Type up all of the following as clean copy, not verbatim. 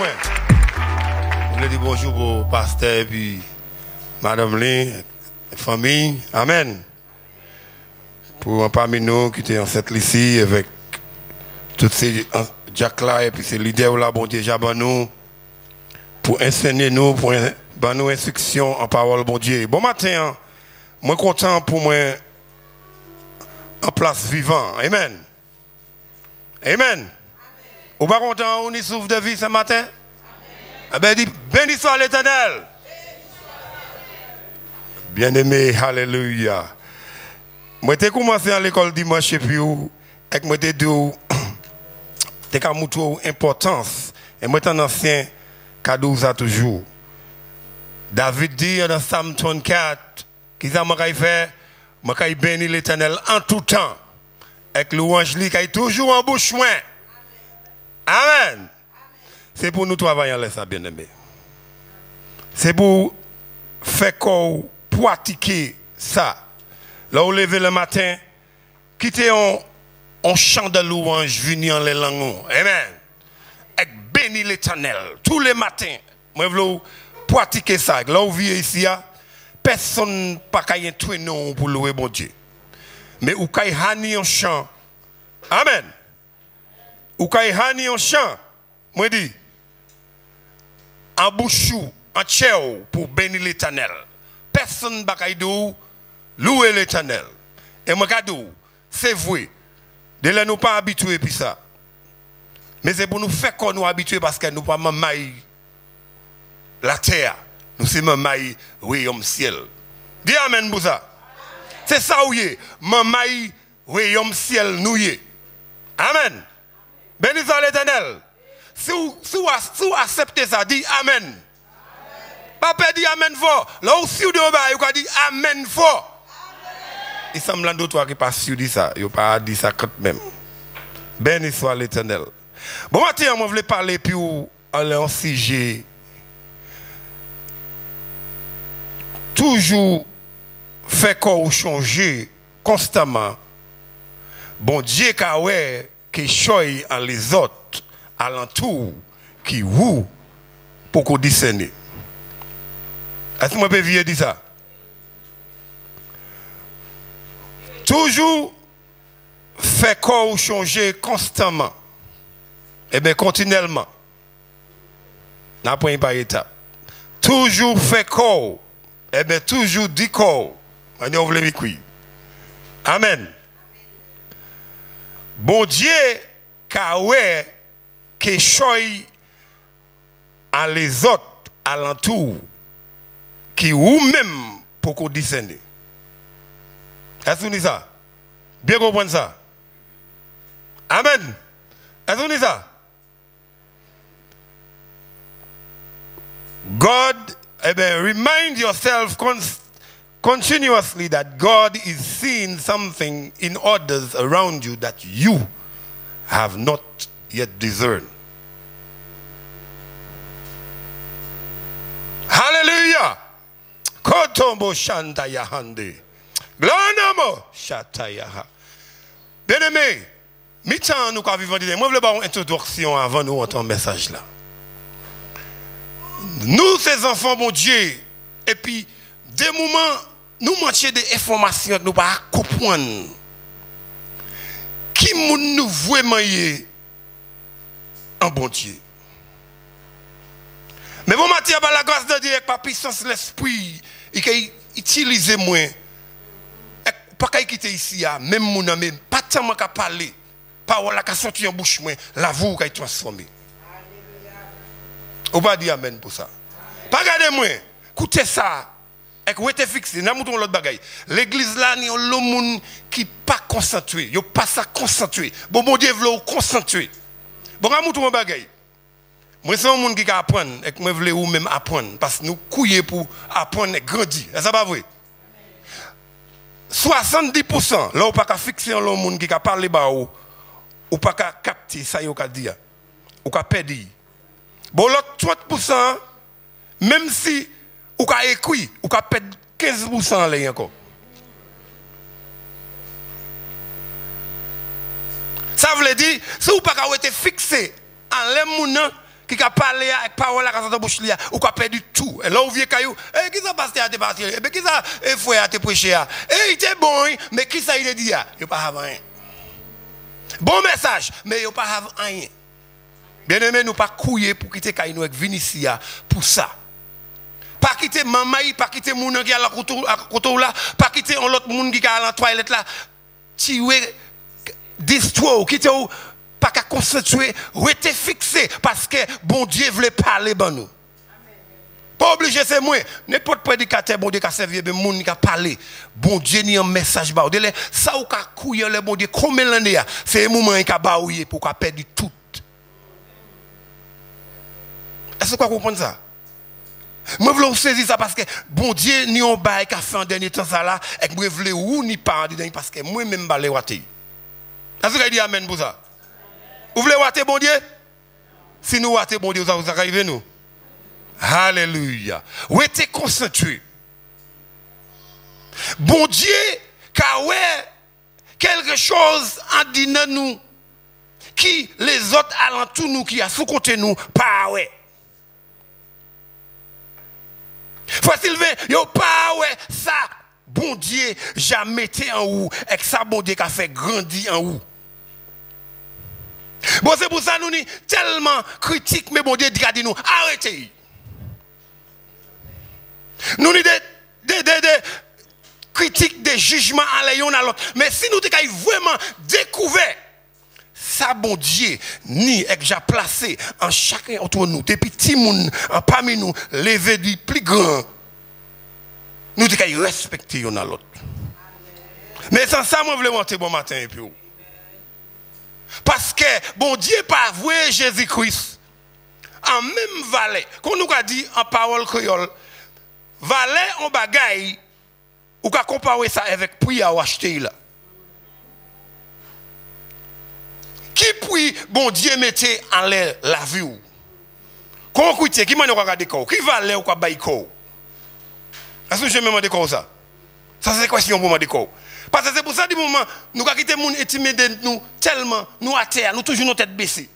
frère. Je voulais dire bonjour au pasteur et puis Madame Lé, famille. Amen. Pour parmi nous qui étaient en cette ici avec tous ces Jack là et puis ces leaders là, bon Dieu, j'abonne nous pour enseigner nous, pour nous instruction en parole, bon Dieu. Bon matin, moi content pour moi en place vivant. Amen. Amen. Ou pas content, on y souffre de vie ce matin? Eh bien, dit, béni soit l'Éternel. Bien-aimé, alléluia. Moi, j'ai commencé à l'école dimanche et puis, avec moi, j'ai dit, c'est comme importance. Et moi, un ancien cadeau, ça toujours. David dit dans Psalm 34, qu'il a fait, je béni l'Éternel en tout temps. Avec louange qui est toujours en bouche loin. Amen. C'est pour nous travailler en ça, bien-aimé. C'est pour faire qu'on pratiquer ça. Là où lever le matin, quitter un chant de louange venu en les langues. Amen. Et béni l'Éternel. Tous les matins, moi je veux pratiquer ça. Là où vient ici, personne pas qu'à y entrer non pour louer bon Dieu. Mais ou qu'à y hani un chant. Amen. Ou qu'à y hani un chant. Moi dis, en bouchou, en tchéo pour bénir l'Éternel. Personne ne va louer l'Éternel. Et moi, c'est vrai. De là, nous pas habitués puis ça. Mais c'est pour nous faire qu'on nous habitués parce que nous pas maï la terre. Nous sommes maï royaume ciel. Dis amen pour ça. C'est ça où est. Maï royaume ciel nous y est. Amen. Béni soit l'Éternel. Si vous acceptez ça, dis amen. Papa dit amen fort. Là aussi, vous dit amen fort. Il semble que d'autres qui passent sur ça. Ils n'ont pas dit ça quand même. Béni soit l'Éternel. Bon matin, je voulais parler puis aller en sujet. Toujours fait qu'on change constamment. Bon Dieu qui choisit en les autres alentour qui vous pour qu'on discerne. Est-ce que je peux dire ça? Toujours fait qu'on changer constamment. Et bien continuellement. N'a pas par étape. Toujours fait qu'on. Et bien toujours dit qu'on. On veut le Amen. Bon Dieu, qui choisit à les autres alentours qui ou même pour qu'on discerne. Est-ce que vous dites ça? Bien comprendre ça? Amen. Est-ce que vous dites ça? God, remind yourself continuously that God is seeing something in others around you that you have not yet discerned. Hallelujah. Kotombo shantaya hande. Glanamo shatayaha. Bien-aimé, mi-temps nous quand vivons moi je veux avoir une introduction avant nous entendre message là. Nous ces enfants mon Dieu et puis des moments nous manquons des informations que nous pas comprendre. Qui nous vraiment en bon Dieu. Mais bon matin par la grâce de Dieu avec la puissance de l'esprit, il utilise moi. Pas qu'à quitter ici même mon ami pas tellement qu'à parler. Parole qui sorti en bouche moi, la voix qui est transformée. On va dire amen pour ça. Pas regardez moi, écoutez ça. Et que vous êtes fixé, n'a mouton l'autre bagaille. L'église là, il y a le monde qui pas concentré, il pas ça concentré. Bon Dieu veut concentrer. Bon n'a mouton bagaille. Moi c'est un monde qui apprendre et que moi voulais ou même apprendre parce que nous couiller pour apprendre et grandir. Est-ce pas vrai? 70% là ou pas qu'à fixer le monde qui a parlé ba ou pas qu'à capter ça yo ka dire. Ou ka perdre. Bon l'autre 30% même si ou ka écrit ou ka perdre 15% là encore. Ça veut dire si ou pas ka été fixé en les moun qui a parlé avec parole à sa bouche là, ou qui a perdu tout. Et là, vous vieux caillou, eh, qui ça pasteur à te partir? Eh, qui ça, frère à te prêcher? Eh, il était bon, mais qui ça il a dit? Il pas rien. Bon message, mais il pas rien. Bien aimé, nous pas couiller pour quitter Kaino avec Vinicia pour ça. Pas quitter maman, pas quitter moun qui a la couteau là, pas quitter l'autre moun qui a la toilette là. Tirer, destroy, quitter pas qu'à constituer, rester fixé parce que bon Dieu voulait parler dans nous. Pas obligé, c'est moi. N'importe prédicateur, bon Dieu, qui a servi, ben moun qui a parlé. Bon Dieu, ni un message. Ça ou qu'a couillé le bon Dieu, comme l'année, c'est un moment qui a baouillé pour qu'on perde tout. Est-ce que vous comprenez ça? Moi, je veux saisir ça parce que bon Dieu, ni un bail qui a fait en dernier temps ça là, et que moi, je veux ou ni pas en parce que moi-même, je vais water. Est-ce que vous dit amen pour ça? Vous voulez water, bon Dieu? Si nous water, bon Dieu, vous arrivez nous. Alléluia. Où était concentré? Bon Dieu, car ouais, quelque chose en disant nous, qui les autres alentours nous, qui a sous côté nous, pas ouais. Frère Sylvain, yo pas ouais, ça, bon Dieu, jamais été en haut, et ça, bon Dieu, qui a fait grandir en haut. Bon, c'est pour ça nous sommes tellement critiques, mais bon Dieu, dit nous, arrêtez. Nous avons des critiques, des jugements à l'un à l'autre. Mais si nous avons vraiment découvert ça, bon Dieu, ni est déjà placé en chacun entre nous, des petits moun, parmi nous, lever du plus grand, nous devons respecter l'un à l'autre. Mais sans ça, moi, je voulais monter bon matin et puis. Parce que bon Dieu pas voué Jésus-Christ en même valet. Qu'on nous a dit en parole créole, valet en bagaille, ou qu'a comparer ça avec prière ou acheter là. Qui puis bon Dieu mettait en l'air la vie ou? Qu'on écoute, qui m'a regardé quoi? Qui valet ou quoi bail quoi? Est-ce que je me demande quoi ça? Ça c'est question pour moi de quoi? Parce que c'est pour ça du moment nous avons quitté moun intimidé nous tellement nous à terre, nous toujours nos têtes baissées.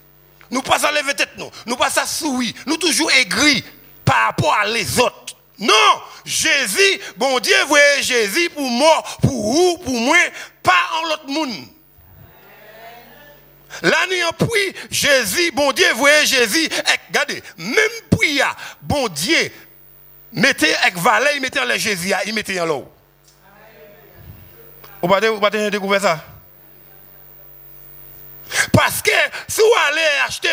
Nous pas à lever tête nous pas à sourire, nous toujours aigris par rapport à les autres. Non, Jésus, bon Dieu voyez Jésus pour moi, pour vous, pour moi, pas en l'autre monde. L'année en puis Jésus, bon Dieu voyez Jésus, regardez, même puis bon Dieu mettez avec valet, il mettait en les Jésus, il mettait en l'eau. Vous avez découvert ça? Parce que si vous allez acheter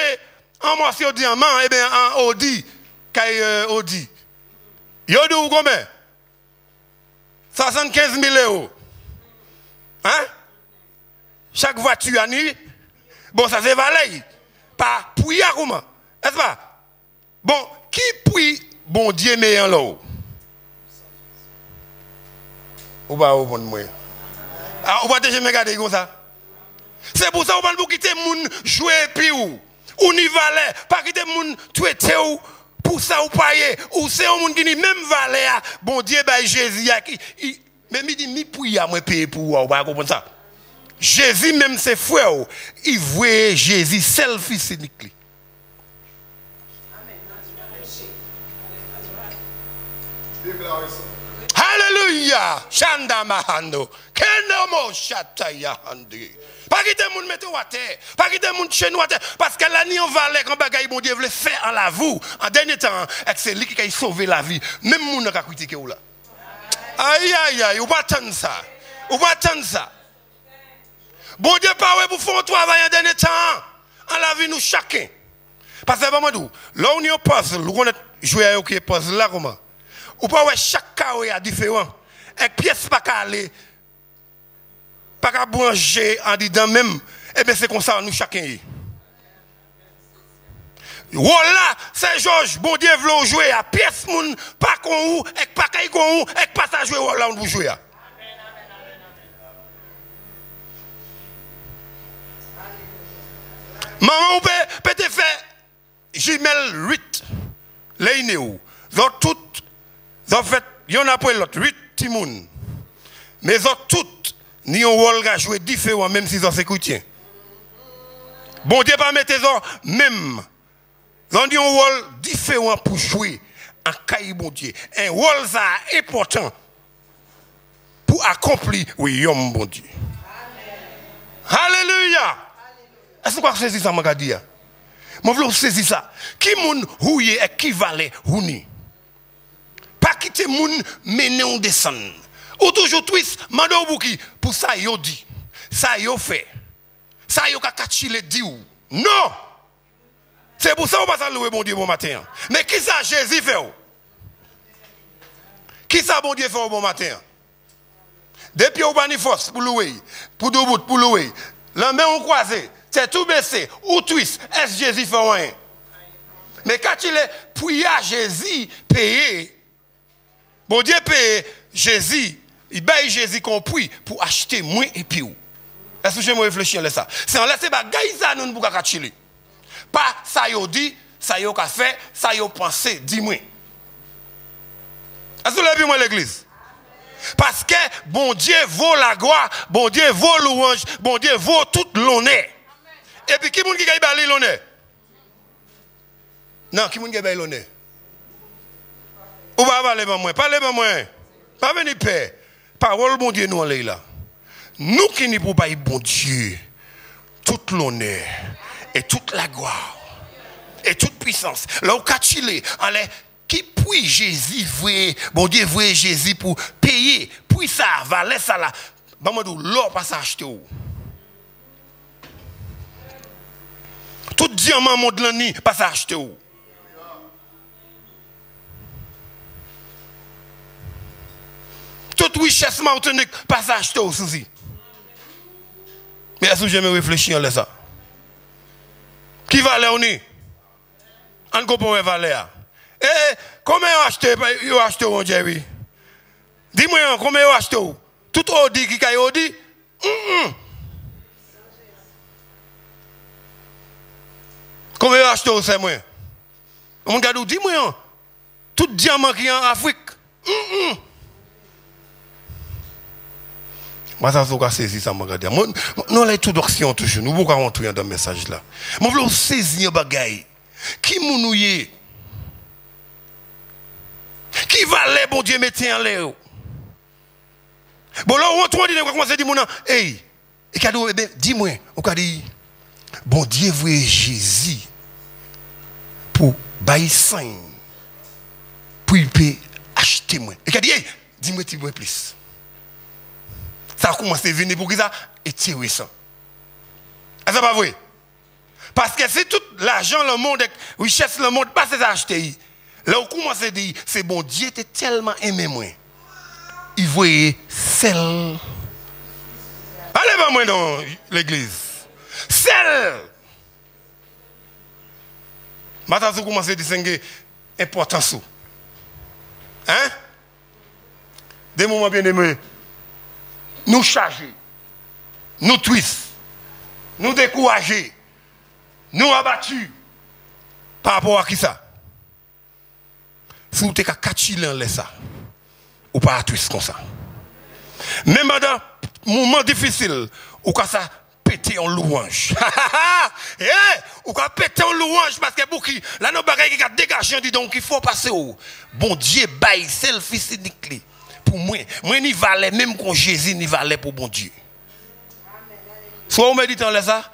un morceau de diamant, eh bien, un Audi, Audi, il y a combien? 75 000 euros. Hein? Chaque voiture a nuit. Bon, ça c'est valet. Pas puis comment? N'est-ce pas? Bon, qui puis bon Dieu met en l'eau? Ou pas au bon moyen? Ah, on va déjà me regarder comme ça. C'est pour ça qu'on va quitter moun jouer puis ou ni valet, pas quitter moun traiter ou pour ça ou payer ou c'est un monde qui ni même valet bon Dieu bah Jésus qui même il dit mi puis moi payer pour ou pas comprendre ça. Jésus même ses frères, il voit Jésus seul fils unique. Amen. Alléluia. Chanda mahando. Kenomo chataya handi. Pas quitter moun mettre à terre. Pas quitter moun chez nous à terre. Parce que la nuit on va aller quand bagaille bon Dieu veut faire en la vous. En dernier temps, c'est lui qui a sauvé la vie. Même moun n'a critiqué ou là. Aïe aïe aïe, ou pas attendre ça. Ou pas attendre ça. Bon Dieu pas ouais pour faire un travail en dernier temps. En la vie nous chacun. Parce que vraiment nous, là on est au puzzle, nous connaissons jouer à OK puzzle là comment. Ou pas ouais chaque cas est différent. Et pièce pas qu'à aller pas qu'à brancher en dedans même. Et bien c'est comme ça nous chacun. Voilà, c'est Georges, bon Dieu veut jouer à pièce moun pas qu'on ou et pas qu'à qu'on ou et pas ça jouer là on jouer. Maman peut te faire jumelle 8 les néo. Zot toutes en fait, il y en a pas l'autre 8 timoun. Mais zot toutes ni un rôle à jouer différent même si sont sécurité. Bon Dieu pas mettre même Ils ont un rôle différent pour jouer en caille bon Dieu. Un rôle ça important pour accomplir oui, bon Dieu. Alléluia. Est-ce que vous saisissez ça, je dire? Je veux saisir ça. Qui moun houye équivalent houni? Pas quitter moun mener on descend. Ou toujours twist, mando bouki pour ça yo dit. Ça yo fait. Ça yo ka kachile di ou. Non. C'est pour ça qu'on va louer bon Dieu bon matin. Mais qui ça Jésus fait ou? Qui ça bon Dieu fait au bon matin? Depuis au bani force pour louer, pour debout pour louer. La main on croisé, c'est tout baissé, ou twist, est-ce Jésus fait rien? Mais quand il est prié à Jésus payer, bon Dieu paye Jésus, il paye Jésus qu'on prie pour acheter moins et puis où? Est-ce que je me réfléchir à ça? C'est en laisser bagaille ça nous pour kachile. Pas ça yo dit, ça yo ka fait, ça yo pensé, dis-moi. Est-ce que vous l'avez vu moi l'église? Parce que bon Dieu vaut la gloire, bon Dieu vaut louange, bon Dieu vaut tout l'honneur. Et puis qui moun qui gagne l'honneur? Non, qui moun qui gagne l'honneur? Ou pas parler pas moi, parlez pas moi. Pas venir père. Parole bon Dieu nous en là. Nous qui n'y pouvons pas bon Dieu toute l'honneur et toute la gloire et toute puissance. Là où kachile en l'air qui puis Jésus vrai, bon Dieu vrai Jésus pour payer, puis ça valait ça là. Maman l'or pas s'acheter ou. Tout diamant monde l'année pas s'acheter ou. Toute richesse martinique pas s'acheter ou souci. Mais est-ce que je me réfléchis à ça? Qui valait on est? On comprend valeur. Eh, combien vous achetez mon Jerry? Dis-moi, combien vous achetez? Tout Audi qui a Audi? Combien vous achetez, c'est moi? On regarde, dis-moi, tout diamant qui est en Afrique? Moi, ça va saisir ça, moi, regarde. Nous, les tout d'action toujours. Nous, pourquoi on trouve dans le message là? Moi, je veux saisir un bagage. Qui mounouye? Qui valait, bon Dieu, mettre en l'air? Bon, là, on trouve, on commence à dire, hey, dis-moi, on va dire, bon Dieu, voyez Jésus pour bailler 5, pour il peut acheter moi. Et il dit, hey, dis-moi, tu veux plus. Ça a commencé à venir pour qui ça? Et tirer ça. Est-ce que pas vrai? Parce que c'est tout l'argent, le monde, la richesse, le monde, pas c'est acheter. Là, on commence à dire, c'est bon, Dieu était tellement aimé moi. Il voyait celle. Allez, pas moi dans l'église. Celle. Maintenant, vous commencez à distinguer l'importance. Hein? Des moments bien aimés. Nous charger. Nous twist. Nous décourager. Nous abattus. Par rapport à qui ça? Si vous avez catché ça, ou pas twist comme ça. Même dans un moment difficile, ou quand ça pété en louange. Ou quand pété en louange parce que beaucoup, là, nos bagages qui ont dégagé, dit donc il faut passer au bon Dieu, bail, selfie, cynique. Pour moi, moi, ni valait, même quand Jésus n'y valait pour bon Dieu. Soit on me dit ça,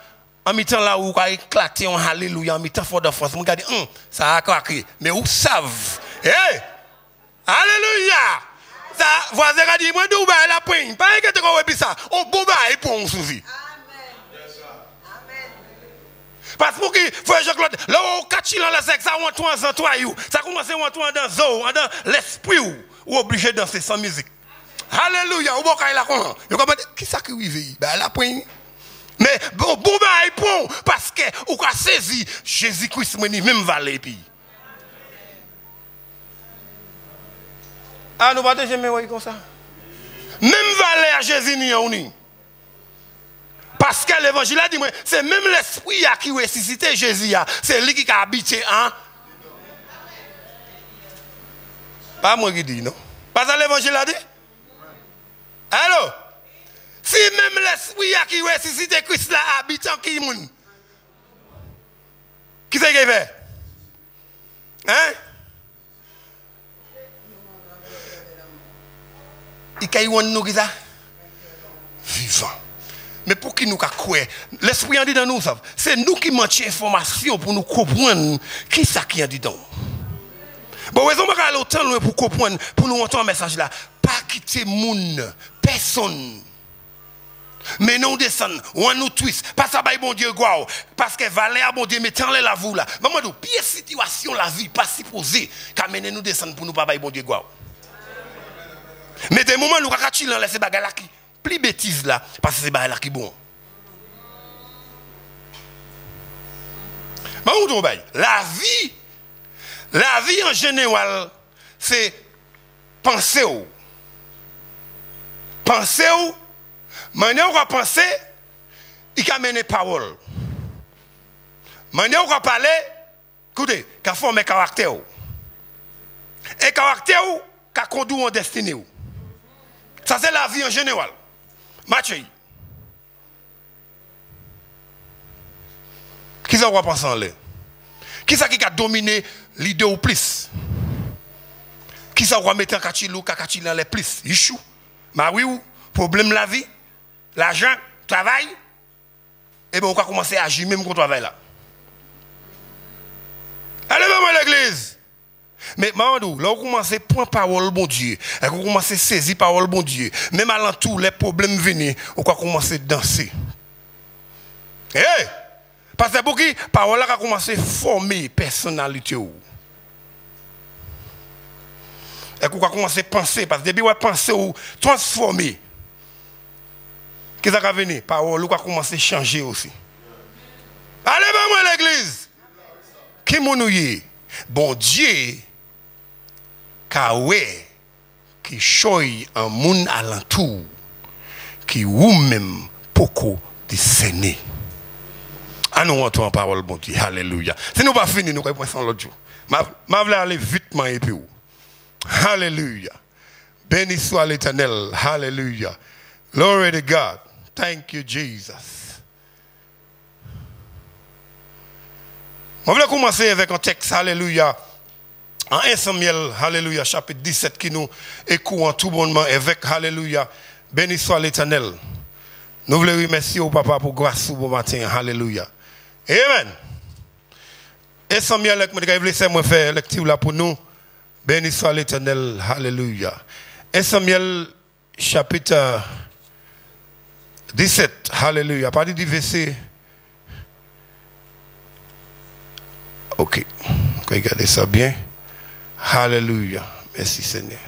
en mi-temps là où on a éclaté en Alléluia, en mi-temps fort de France, on me dit, ça a craqué. Mais où savent? Hey! Alléluia! Ça, voisin a dit, moi, d'où va la poigne? Pas que tu as ça. On peut pas pour on souci. Amen. Parce que, frère Jean-Claude, là, on catch dans le sexe, ça, on tourne en toi, ça commence à entrer dans zo, dans l'esprit, ou obligé de danser sans musique. Alléluia! Ou bon, quand il a comment? Vous comprenez? Qui ça qui vit? Ben, la poigne. Mais, bon, bah, bon, parce que, ou qu'a saisi, Jésus-Christ, même valet, puis. Ah, nous ne pouvons jamais voir comme ça. Même valet à Jésus n'y a ni. Parce que l'évangile a dit, c'est même l'esprit qui ressuscité Jésus. C'est lui qui a habité en. Pas moi qui dis, non? Pas ça l'évangile a dit? Alors, si même l'esprit qui ressuscité Christ là habite en qui moun? Qui c'est qui fait? nous qui ça? Vivant. Mais pour qui nous croire? L'esprit en dit dans nous, c'est nous qui manquons information pour nous comprendre qui ça qui en dit dans nous. Bon, raison pour aller autant loin pour comprendre, pour nous entendre un message là. Pas quitter monde, personne. Mais non descendre, on nous twist. Pas ça, bon Dieu, gloire. Parce que valeur, bon Dieu, mettez la vous là. Maman, de pire situation, la vie, pas si posée, qu'à mener nous descendre pour nous pas bon Dieu, gloire. Mais des moments, nous avons chiller dans ces bagages là qui, plus bêtises là, parce que c'est bagages là qui bon. La vie en général, c'est penser où. Penser où. Manière où on penser, il a mené parole. Manière où on parler, écoutez, qu'a formé caractère. Et caractère qu'a conduit en destinée. Ça c'est la vie en général. Mathieu. Qui ça va penser en l'air? Qui ça qui a dominé l'idée ou plus? Qui ça va mettre en kachilou, kakachilou les plus? Ichou. Ma oui ou problème la vie, l'argent, travail. Et bien on va commencer à agir même contre le travail là. Allez maman l'église. Mais maman là on commence à prendre parole bon Dieu, on commence à saisir parole bon Dieu. Même alentour les problèmes viennent, on va commencer à danser. Eh! Parce que pour qui parole a commencé à former personnalité. Et qu'on a commencé à penser, parce que depuis qu'on a pensé ou transformer, qu'est-ce qui va venir? Parole a commencé à changer aussi. Allez, maman l'église. Qui m'ennuie? Bon Dieu, qui choisit un monde alentour, qui ou même beaucoup discerner. Ah nous entrons en parole, bon Dieu. Alléluia. Si nous pas fini, nous allons passer l'autre jour. Je vais aller vite, et puis. Alléluia. Béni soit l'Éternel. Alléluia. Glory to God. Thank you, Jesus. Je vais commencer avec un texte. Alléluia. En 1 Samuel, Alléluia, chapitre 17, qui nous écoute en tout bonnement avec Alléluia. Béni soit l'Éternel. Nous voulons remercier au papa pour grâce au bon matin. Alléluia. Amen. Et Samuel, je vais faire lecture là pour nous. Béni soit l'Éternel. Alléluia. Et Samuel, chapitre 17. Alléluia. À partir du verset. Ok. Regardez ça bien. Alléluia. Merci Seigneur.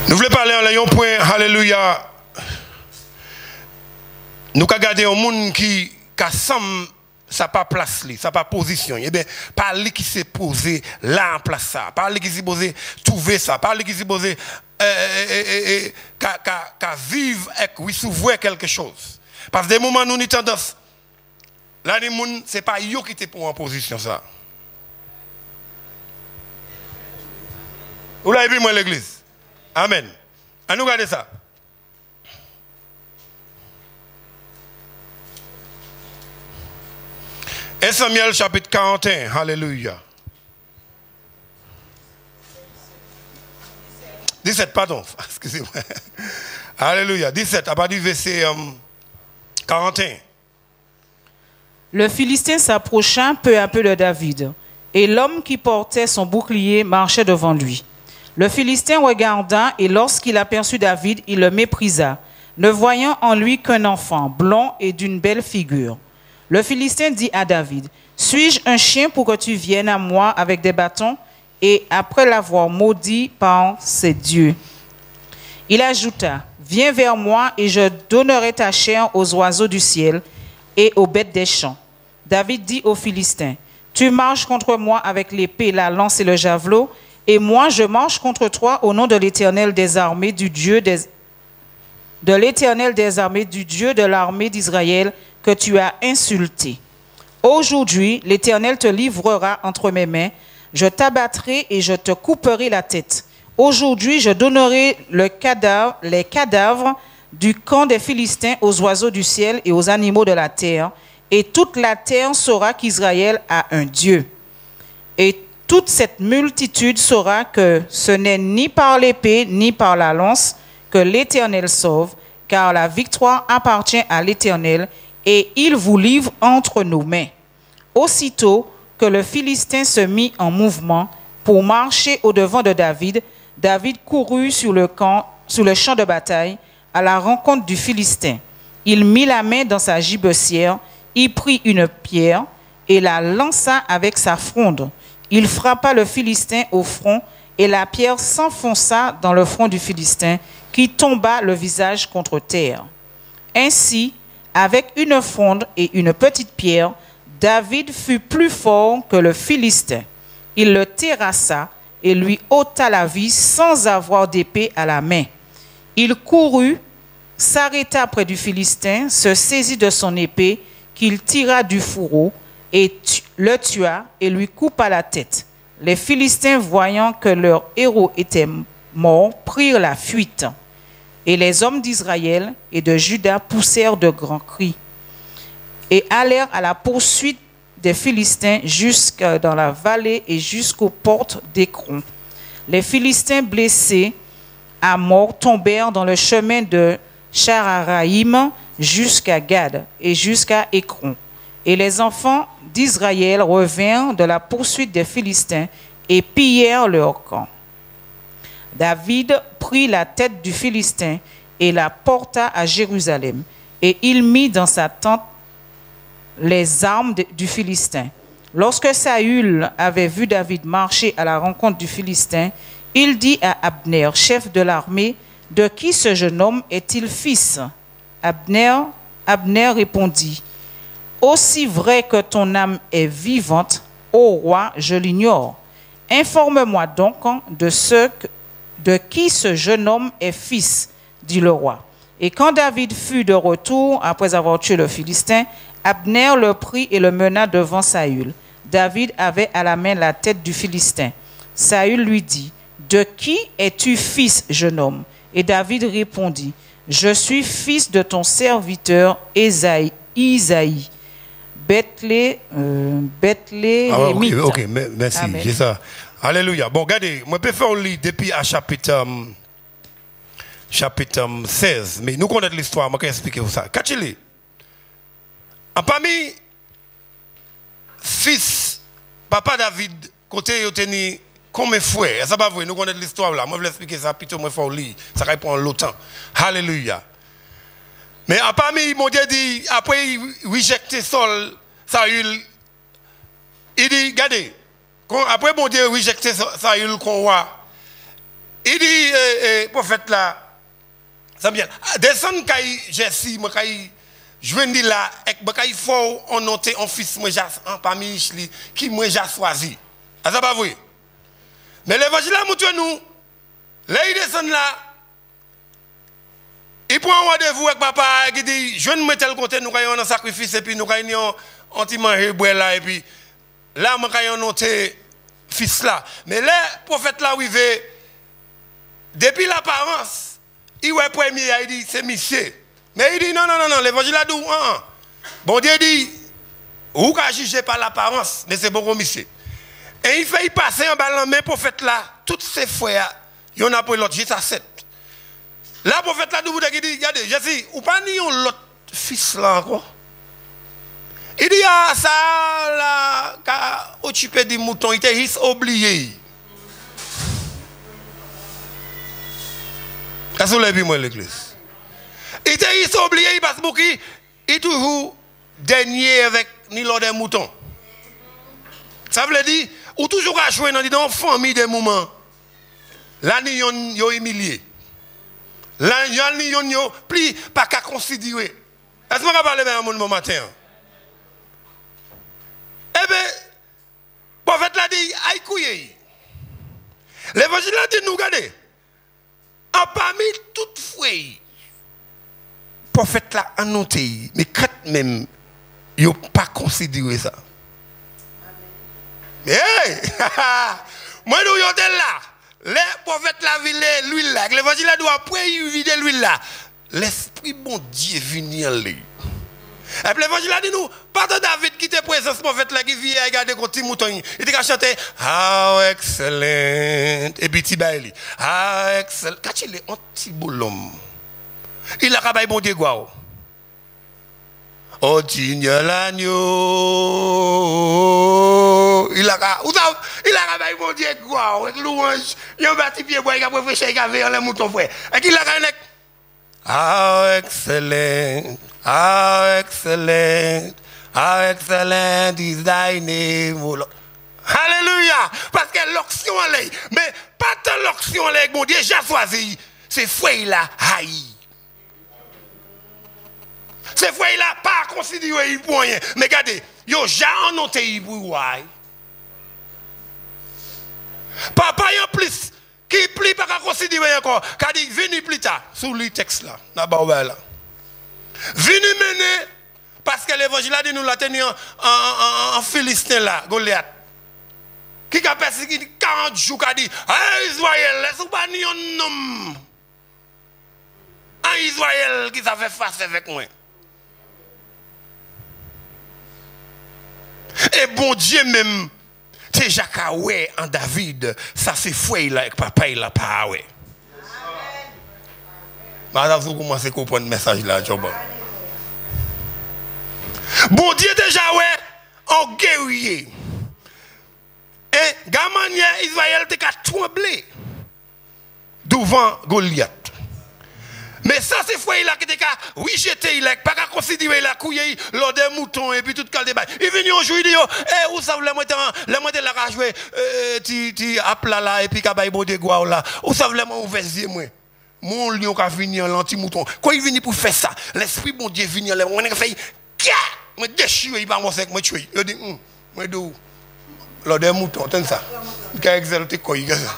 Nous voulons parler en un point, alléluia. Nous avons gardé un monde qui semble, ça pas place, ça pas position. Eh bien, pas lui qui s'est posé là en place ça, pas lui qui s'est posé trouver ça, pas lui qui s'est posé vivre et s'ouvrir quelque chose. Parce que des moments nous avons tendance, là les gens, c'est pas eux qui étaient pour en position ça. Vous l'avez vu moi l'église? Amen. À nous regarder ça. Et Samuel chapitre 41. Alléluia. 17, pardon. Excusez-moi. Alléluia. 17, à partir du verset 41. Le Philistin s'approcha peu à peu de David, et l'homme qui portait son bouclier marchait devant lui. Le Philistin regarda, et lorsqu'il aperçut David, il le méprisa, ne voyant en lui qu'un enfant, blond et d'une belle figure. Le Philistin dit à David, « Suis-je un chien pour que tu viennes à moi avec des bâtons ?» Et après l'avoir maudit par ses dieux, il ajouta, « Viens vers moi et je donnerai ta chair aux oiseaux du ciel et aux bêtes des champs. » David dit aux Philistins, « Tu marches contre moi avec l'épée, la lance et le javelot, et moi je marche contre toi au nom de l'Éternel des armées, du Dieu de l'Éternel des armées, du Dieu de l'armée d'Israël que tu as insulté. Aujourd'hui, l'Éternel te livrera entre mes mains, je t'abattrai et je te couperai la tête, Aujourd'hui, je donnerai les cadavres du camp des Philistins aux oiseaux du ciel et aux animaux de la terre, et toute la terre saura qu'Israël a un Dieu. Et toute cette multitude saura que ce n'est ni par l'épée ni par la lance que l'Éternel sauve, car la victoire appartient à l'Éternel, et il vous livre entre nos mains. Aussitôt que le Philistin se mit en mouvement pour marcher au-devant de David, David courut sur le champ de bataille à la rencontre du Philistin. Il mit la main dans sa gibecière, il prit une pierre et la lança avec sa fronde. Il frappa le Philistin au front et la pierre s'enfonça dans le front du Philistin, qui tomba le visage contre terre. Ainsi, avec une fronde et une petite pierre, David fut plus fort que le Philistin. Il le terrassa et lui ôta la vie sans avoir d'épée à la main. Il courut, s'arrêta près du Philistin, se saisit de son épée, qu'il tira du fourreau, et le tua et lui coupa la tête. Les Philistins, voyant que leur héros était mort, prirent la fuite. Et les hommes d'Israël et de Juda poussèrent de grands cris et allèrent à la poursuite des Philistins jusque dans la vallée et jusqu'aux portes d'Écron. Les Philistins blessés à mort tombèrent dans le chemin de Chararaïm jusqu'à Gad et jusqu'à Écron. Et les enfants d'Israël revinrent de la poursuite des Philistins et pillèrent leur camp. David prit la tête du Philistin et la porta à Jérusalem, et il mit dans sa tente les armes du Philistin. Lorsque Saül avait vu David marcher à la rencontre du Philistin, il dit à Abner, chef de l'armée, « De qui ce jeune homme est-il fils ?» Abner répondit, « Aussi vrai que ton âme est vivante, ô roi, je l'ignore. Informe-moi donc de qui ce jeune homme est fils, dit le roi. » Et quand David fut de retour, après avoir tué le Philistin, Abner le prit et le mena devant Saül. David avait à la main la tête du Philistin. Saül lui dit, « De qui es-tu fils, jeune homme ?» Et David répondit, « Je suis fils de ton serviteur Isaïe, Bethléemite. » Ok, merci, j'ai ça. Alléluia. Bon, regardez, moi, je peux faire lire depuis à chapitre 16, mais nous connaissons l'histoire, je vais expliquer vous ça. Catchez-les. En parmi fils, papa David, côté il tenu comme frère, ça pas vrai, nous connaissons l'histoire là. Moi, je vais expliquer ça, plutôt, moi, il faut lire. Ça va prendre longtemps. Alléluia. Mais en parmi, mon Dieu dit, après, il rejette Saül, il dit, regardez, après, mon Dieu rejette Saül qu'on voit, il dit, prophète là, ça bien, descend Kaï, Jessie, moi, Kaï, je viens de dire là, il faut on noter un fils, moi, parmi qui moi, j'ai choisi. Ça pas vrai. Mais l'évangile a montré nous, là, il descend là, il prend un rendez-vous avec papa, il dit, je ne mets tel côté, nous avons un sacrifice, et puis nous avons un petit manger, là, et puis là, nous avons noté fils là. Mais là, le prophète là, arrivé, depuis l'apparence, il voit premier, il dit, c'est monsieur. Mais il dit, non, l'évangile a dit, bon Dieu dit, vous ne jugez pas l'apparence, mais c'est beaucoup monsieur. Et il fait y passer en bas mais prophète là, tous ses frères, il y en a pour l'autre, juste à 7. Là, prophète là, il dit, regardez, je dis, ou pas ni l'autre fils là encore. Il dit, ah, ça, là, quand occupé des moutons, il était juste oublié. Est-ce que vous l'avez vu, moi, l'église? Il était juste oublié parce qu'il est toujours dernier avec ni l'autre des moutons. Ça veut dire, ou toujours à jouer dans une famille des moments. Là, nous sommes humiliés. Là, nous sommes plus pas qu'à considérer. Est-ce que je vais parler de mon matin? Eh bien, le prophète l'a dit, aïe couillé. L'évangile a dit, nous regardez. En parmi toutes les le prophète l'a annoncé, mais quand même, il n'a pas considéré ça. Mais hey, moi, nous sommes là. les prophètes la ville l'huile là, l'évangile doit après vider l'huile là. L'esprit bon Dieu vient lui. Et puis l'évangile a dit nous, pas de David qui était présent, ce prophète là qui vient regarder quand petit mouton, il était chanter how excellent et puis Tibaeli. How excellent. Quand il est anti-boulom. Il a rabay bon Dieu quoi. Oh digne l'agneau. Il a rabay bon Dieu quoi. Avec louange, il a bâti pied bois, il a préféré il a veillé les moutons frère. Et qu'il a gagné. How excellent. How excellent, how excellent is thy name, O Lord. Alléluia. Parce que l'onction est, mais pas tant l'onction est, mon Dieu, déjà choisi. C'est frère là, haï. C'est frère là, pas considéré pour rien. Mais regardez, yo, j'ai annoté pour ouais. Papa, en plus, qui plie pas considérer encore, qu'a dit, venez plus tard, sous le texte là, là-bas, là. Venez mener, parce que l'évangile a dit nous l'a tenu en Philistin là, Goliath. Qui a persécuté 40 jours, qui a dit, Israël, laisse-vous pas ni un homme. Un Israël qui s'est fait face avec moi. Et bon Dieu même, c'est Jacques en David, ça c'est fouet là, avec papa il a pas ouais. Madame, vous commencez à comprendre le message là, Job. Bon Dieu déjà ouais, en guerrier. Et Gamania Israël te a tremblé devant Goliath. Mais ça c'est fois il a qui te a oui jeté il a pas qu'à considérer la couille l'ordre des moutons et puis tout le débat. Il vient un jour il dit eh où ça les moi la jouer ti apla là et puis ka bay bon de gloire là. Où ça les moi ouvert yeux moi. Mon lion qui venir l'anti mouton. Quand il vient pour faire ça, l'esprit bon Dieu vient là, on fait me déchire il va moi avec moi tuer. Il dit moi do l'ordre des moutons, t'entends ça. Qui a exalté quoi il ça.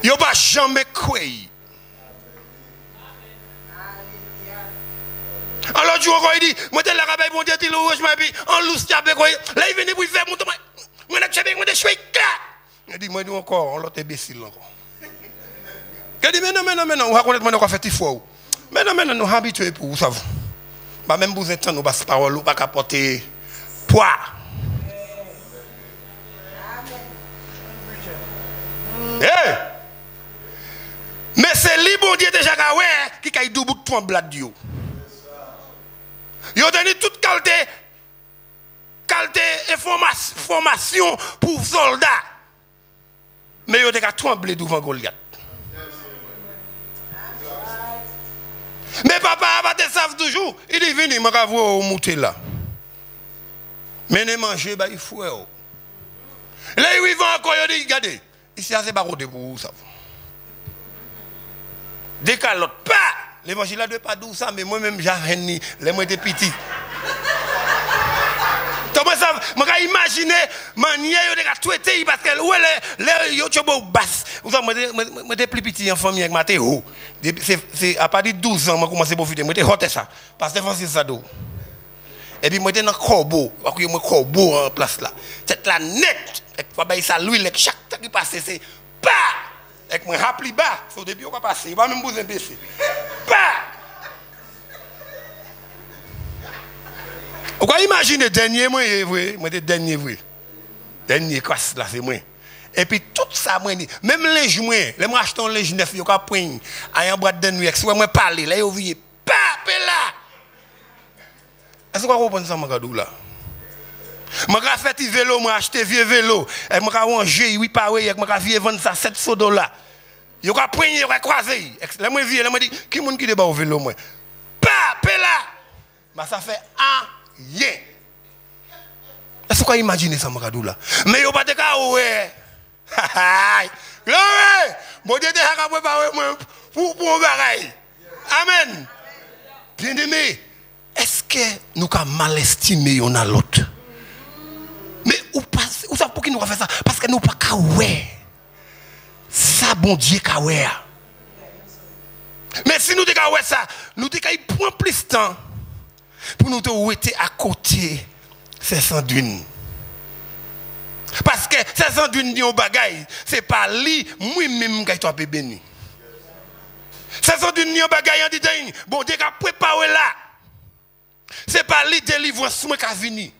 Yo pas jamais quoi. Alors tu encore il dit moi t'es la rabaille bon Dieu il rouge moi puis en lousse avec quoi là il vient pour faire mouton moi n'a jamais moi déchouer. Il dit moi encore on l'autre imbécile encore. Il dit mais non on va connaître moi quoi faire tes fois. Mais non nous habitués pour vous savez. Bah même vous êtes nous basse parole ou pas apporter poids. Hey! Mais c'est lui bon Dieu déjà qui a double de ton blad Dieu. Il a donné toute qualité formation pour soldats. Mais il a tremblé devant Goliath. Mais papa va te savent toujours. Il dit venez, je vais vous monter là. Mais ne mangez pas, il faut. Là, il va encore, il dit regardez, ici c'est pas côté pour vous ça. Dès qu'à l'autre pas, l'évangile ne doit pas dire ça, mais moi-même j'ai ni les moi étaient petits. Comment ça, je imaginer manière de traiter parce que où les YouTube basse. Vous savez, moi j'étais plus petit en famille avec Mathéo. C'est à partir de 12 ans, je commencé à profiter. Moi j'étais hot ça. Parce que c'est ça d'eau. Et puis moi j'étais dans corbeau, moi corbeau en place là. C'est la net. Et puis ça l'huile chaque temps qui passe c'est pas. Avec moi rappli bas, au début on va passer, il va même vous baisser. Pas. Vous pouvez imaginer dernier moi dernier vrai. Dernier casse là c'est moi. Et puis tout ça moi même les joints, les moi acheter un linge neuf yo ka prendre à en boîte de nuit, si moi parler là yo vieux pa là. Est-ce que vous comprenez ça magadou là? Je vais faire un vélo, je vais acheter un vieux vélo. Je vais ranger, oui, pas oui, je vais vendre ça $700. Je vais prendre, je vais croiser. Je vais dire, qui est-ce qui débat au vélo? Pas, là. Ça fait rien. Est-ce que vous imaginez ça, Magadou là? Mais il n'y a pas de cas où bon Dieu, tu as préparé pour un bagaille. Amen. Bien aimé, est-ce que nous avons mal estimé l'un à l'autre? Mais où savez pour qui nous va faire ça? Parce que nous pas kawé. Ça bon Dieu kawé. Mais si nous te kawé ça, nous te kawé prendre plus de temps pour nous te ouéter à côté c'est sans d'une. Parce que c'est sans d'une bagaille, c'est pas lui, moi-même qui dois béni. C'est sans d'une bagaille, on dit, bon Dieu qui a préparé là. C'est pas lui délivrance qui a venu.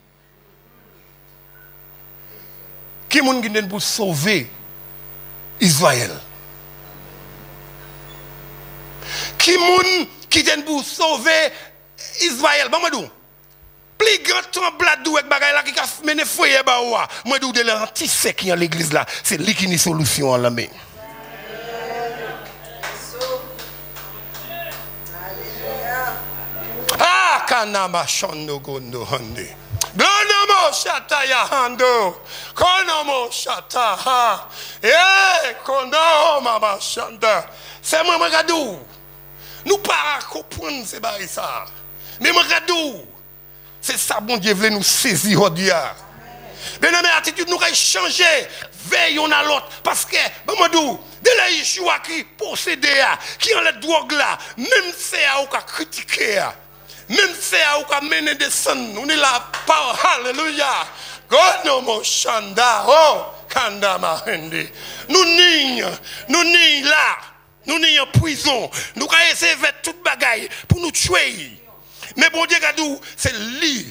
Qui est-ce qui pour sauver Israël? Qui est-ce qui est pour sauver Israël? Bon, moi, plus grand tremblement avec bagay là qui a mené foyer ba wa moi dou de l'antisec qui en l'église là c'est lui qui ni solution en la main. Ah kanama shondo gondo hande gonomo shata ya hando konomo shata ha kono mama shanda c'est moi regarde nous pas comprendre c'est bail ça mais regarde. C'est ça, bon Dieu, voulait nous saisir aujourd'hui. Mais non, mais attitude nous a changé. Veillons à l'autre. Parce que, bon, de la Yeshua qui possède, qui en la drogue là, même c'est à qui critiquer, même c'est à qui mener des sons. On est là, par Alléluia. God mon chanda, oh, kanda mahende. Nous n'y là. Nous n'y en prison. Nous avons essayé de faire toute bagaille pour nous tuer. Mais bon Dieu, c'est lui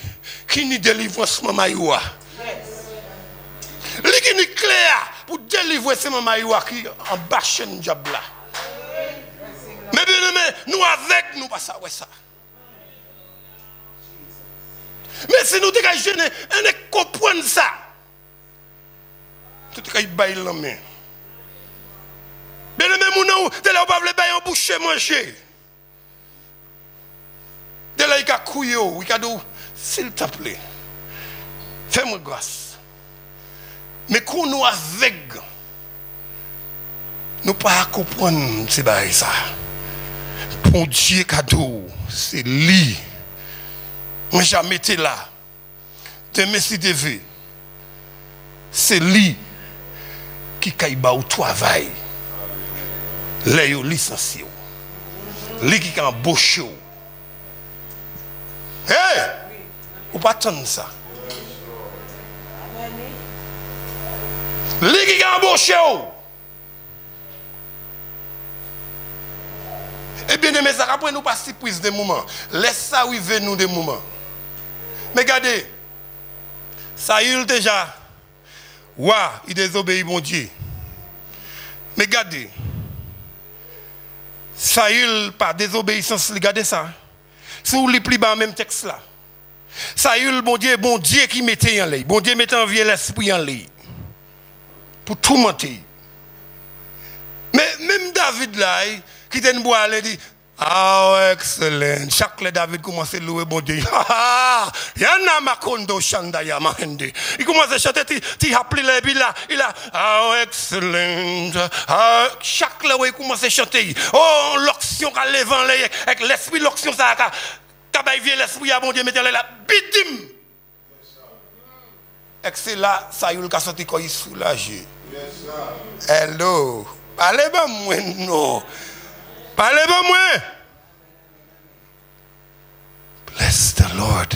qui nous délivre ce moment. Lui qui nous clair pour délivrer ce moment qui en bas chez nous. Mais bien aimé, nous avec nous pas ça. Mais si nous devons jeûner, on comprendre ça. Tout est bail la main. Bien aimé, nous devons pas le bail en bouche manger. De là, il a couillé, il a dit, s'il te plaît, fais-moi grâce. Mais quand nous avec, nous ne pouvons pas comprendre ça. Pour Dieu, cadeau, c'est lui. Moi, jamais été là. Demain, si tu veux, c'est lui qui a au travail. Les licenciés. Lui qui a embauché. Hey! Ou pas attendre ça. Lui qui a embauché. Eh bien, mais ça après nous pas si prise de moments. Laisse ça arriver nous des moments. Mais regardez, Saül déjà, il désobéit mon Dieu. Mais regardez, Saül par désobéissance, regardez ça. Si vous lisez plus bas même texte là. Saül, bon Dieu qui mettait en l'air. Bon Dieu mettait en vie l'esprit en l'air. Pour tout mentir. Mais même David là, qui était une boire, il dit, ah, excellent. Chaque David commence à louer bon Dieu. Yana makondo shandaya mahende. Il commence à chanter, il a appelé les billes là. Il a, ah, excellent. Chaque là, il commence à chanter. Oh, l'onction qu'a levé avec l'esprit, l'onction ça a. Tabaye vient l'esprit à bon Dieu, mettez là, bidim. Excellent, ça y est, il a sorti quand il est soulagé. Hello. Parlez-moi, moi, non. Parlez-moi, moi. Bless the Lord.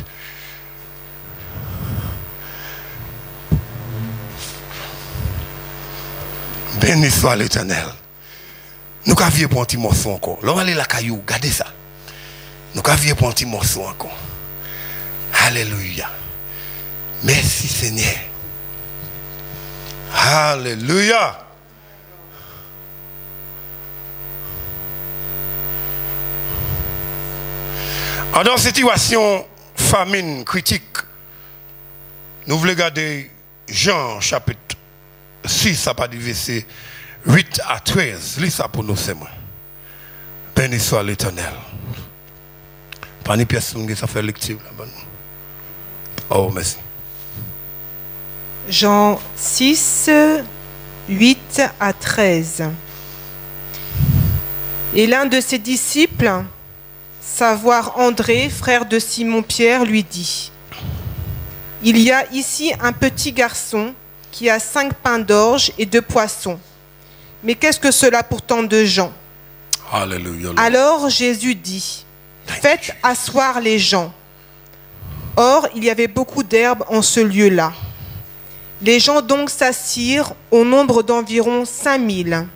Béni soit l'Éternel. Nous avions pour un petit morceau encore. L'on va aller la caillou, regardez ça. Nous avions pour un petit morceau encore. Alléluia. Merci Seigneur. Alléluia. Dans une situation famine critique, nous voulons regarder Jean chapitre 6, à partir du verset 8 à 13. Lis ça pour nous, c'est moi. Béni soit l'Éternel. Pas une pièce, ça fait lecture. Oh, merci. Jean 6, 8 à 13. Et l'un de ses disciples, savoir André, frère de Simon-Pierre, lui dit, « Il y a ici un petit garçon qui a 5 pains d'orge et 2 poissons. Mais qu'est-ce que cela pour tant de gens ?» Alléluia. Alors Jésus dit, « Faites asseoir les gens. » Or, il y avait beaucoup d'herbe en ce lieu-là. Les gens donc s'assirent au nombre d'environ 5000.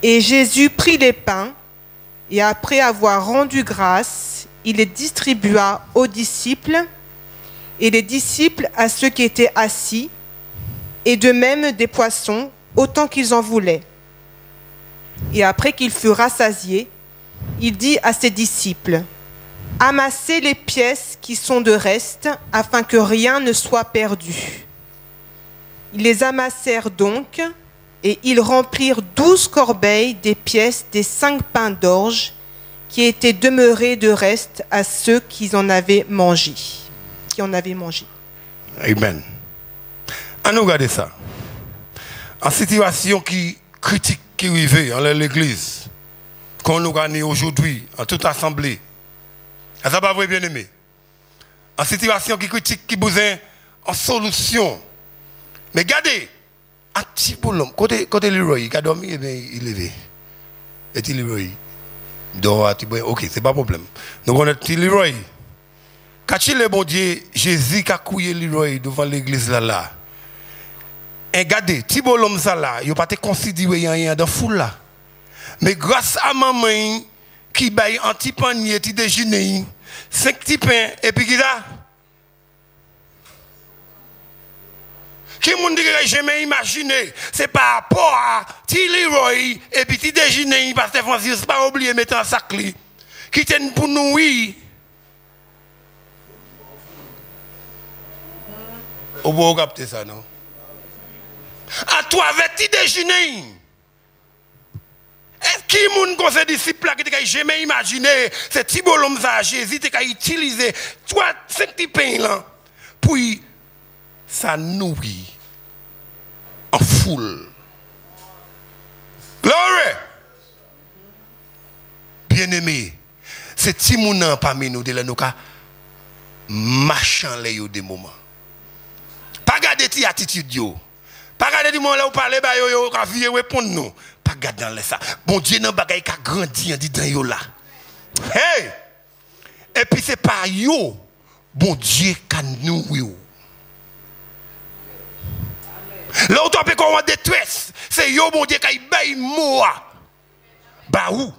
Et Jésus prit les pains, et après avoir rendu grâce, il les distribua aux disciples, et les disciples à ceux qui étaient assis, et de même des poissons, autant qu'ils en voulaient. Et après qu'ils furent rassasiés, il dit à ses disciples, « Amassez les pièces qui sont de reste, afin que rien ne soit perdu. » Ils les amassèrent donc, et ils remplirent 12 corbeilles des pièces des 5 pains d'orge qui étaient demeurés de reste à ceux qui en avaient mangé. Amen. On nous regarde ça. En situation qui critique qui arrive dans l'église, qu'on nous gagne aujourd'hui, en toute assemblée, ça va pas vrai bien aimé. En situation qui critique qui besoin en solution. Mais regardez, un petit bonhomme, côté Leroy, il a dormi, il est levé. Et il Leroy, dort, ok, c'est pas problème. Donc on a petit Leroy. Quand il est bon Dieu, Jésus qui a couillé Leroy devant l'église là. Et regardez, petit bonhomme ça là, il n'a pas été considéré rien dans la foule là. Mais grâce à maman qui baille un petit panier, un petit déjeuner, 5 petits pains, et puis qui ça? Qui moun dit que jamais imaginé, c'est par rapport à Leroy et puis petit déjeuner, parce que Francis, pas oublier mettre un sac li, qui tiennent pour nous, oui. Vous pouvez capter ça, non? À toi, avec petit déjeuner. Est-ce qui moun qu'on se disciple là qui n'a jamais imaginé, c'est petit bonhomme ça, Jésus qui a utilisé 5 petits pains là, pour ça nourrit en foule. Glory! Bien-aimé, c'est petit moun parmi nous de la nous ka marchant les yo des moments. Pas garder ti attitude yo. Pas garder du moment là où parler ba yo ka vieux répondre nous. Pas garder dans ça. Bon Dieu nan bagay ka grandi en dit dans yo là. Hey! Et puis c'est pas yo bon Dieu ka nous yo. Là où tu peux qu'on détresse, c'est yo bon Dieu qui baille moi. Bah où?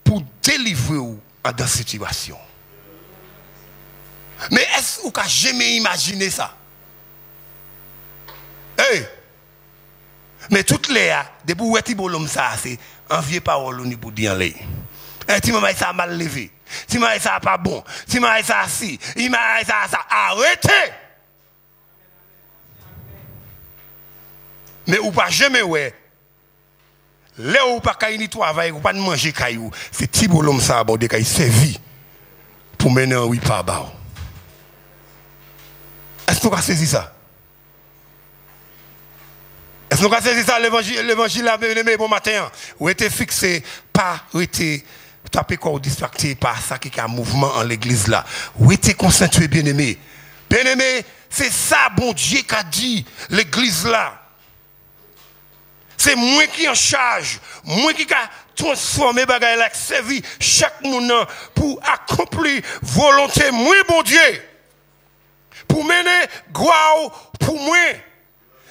Pour délivrer ou dans cette situation. Mais est-ce que vous avez jamais imaginé ça? Hey! Mais toutes les depuis où est-ce que ça c'est un vieux parole on pour dire les. Si maman ça mal levé, si maman ça pas bon, si maman ça si, il m'a ça arrêtez. Mais ou pas jamais ouais. Là où pas kay ni travail ou pas manger caillou, c'est petit bonhomme ça bon de kay servi pour mener un repas ba. Est-ce que vous avez saisi ça? Est-ce que vous avez saisi ça l'évangile là bien bon matin? Ou était fixé pas était tapé corps distracté par ça qui est un mouvement en l'église là. Ou était concentré bien-aimé. Bien-aimé, c'est ça bon Dieu qui a dit l'église là. C'est moi qui en charge, moi qui a transformé bagay la servi chaque monde pour accomplir volonté moi bon Dieu. Pour mener gloire pour moi.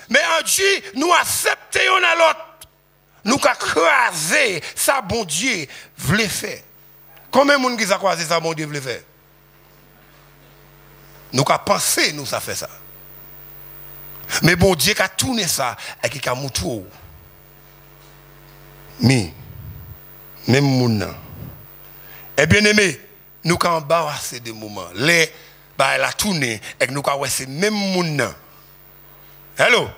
Mais en Dieu, nous acceptons l'un à l'autre. Nous avons croisé ça bon Dieu voulait faire. Combien de gens qui ont croisé ça bon Dieu voulait faire? Nous avons pensé nous ça fait ça. Mais bon Dieu a tourné ça et qui a moutou. Mais, même moun. Et bien aimé, nous avons embarrassé des moments. Les, elle a tourné et nous avons c'est même moun. Hello?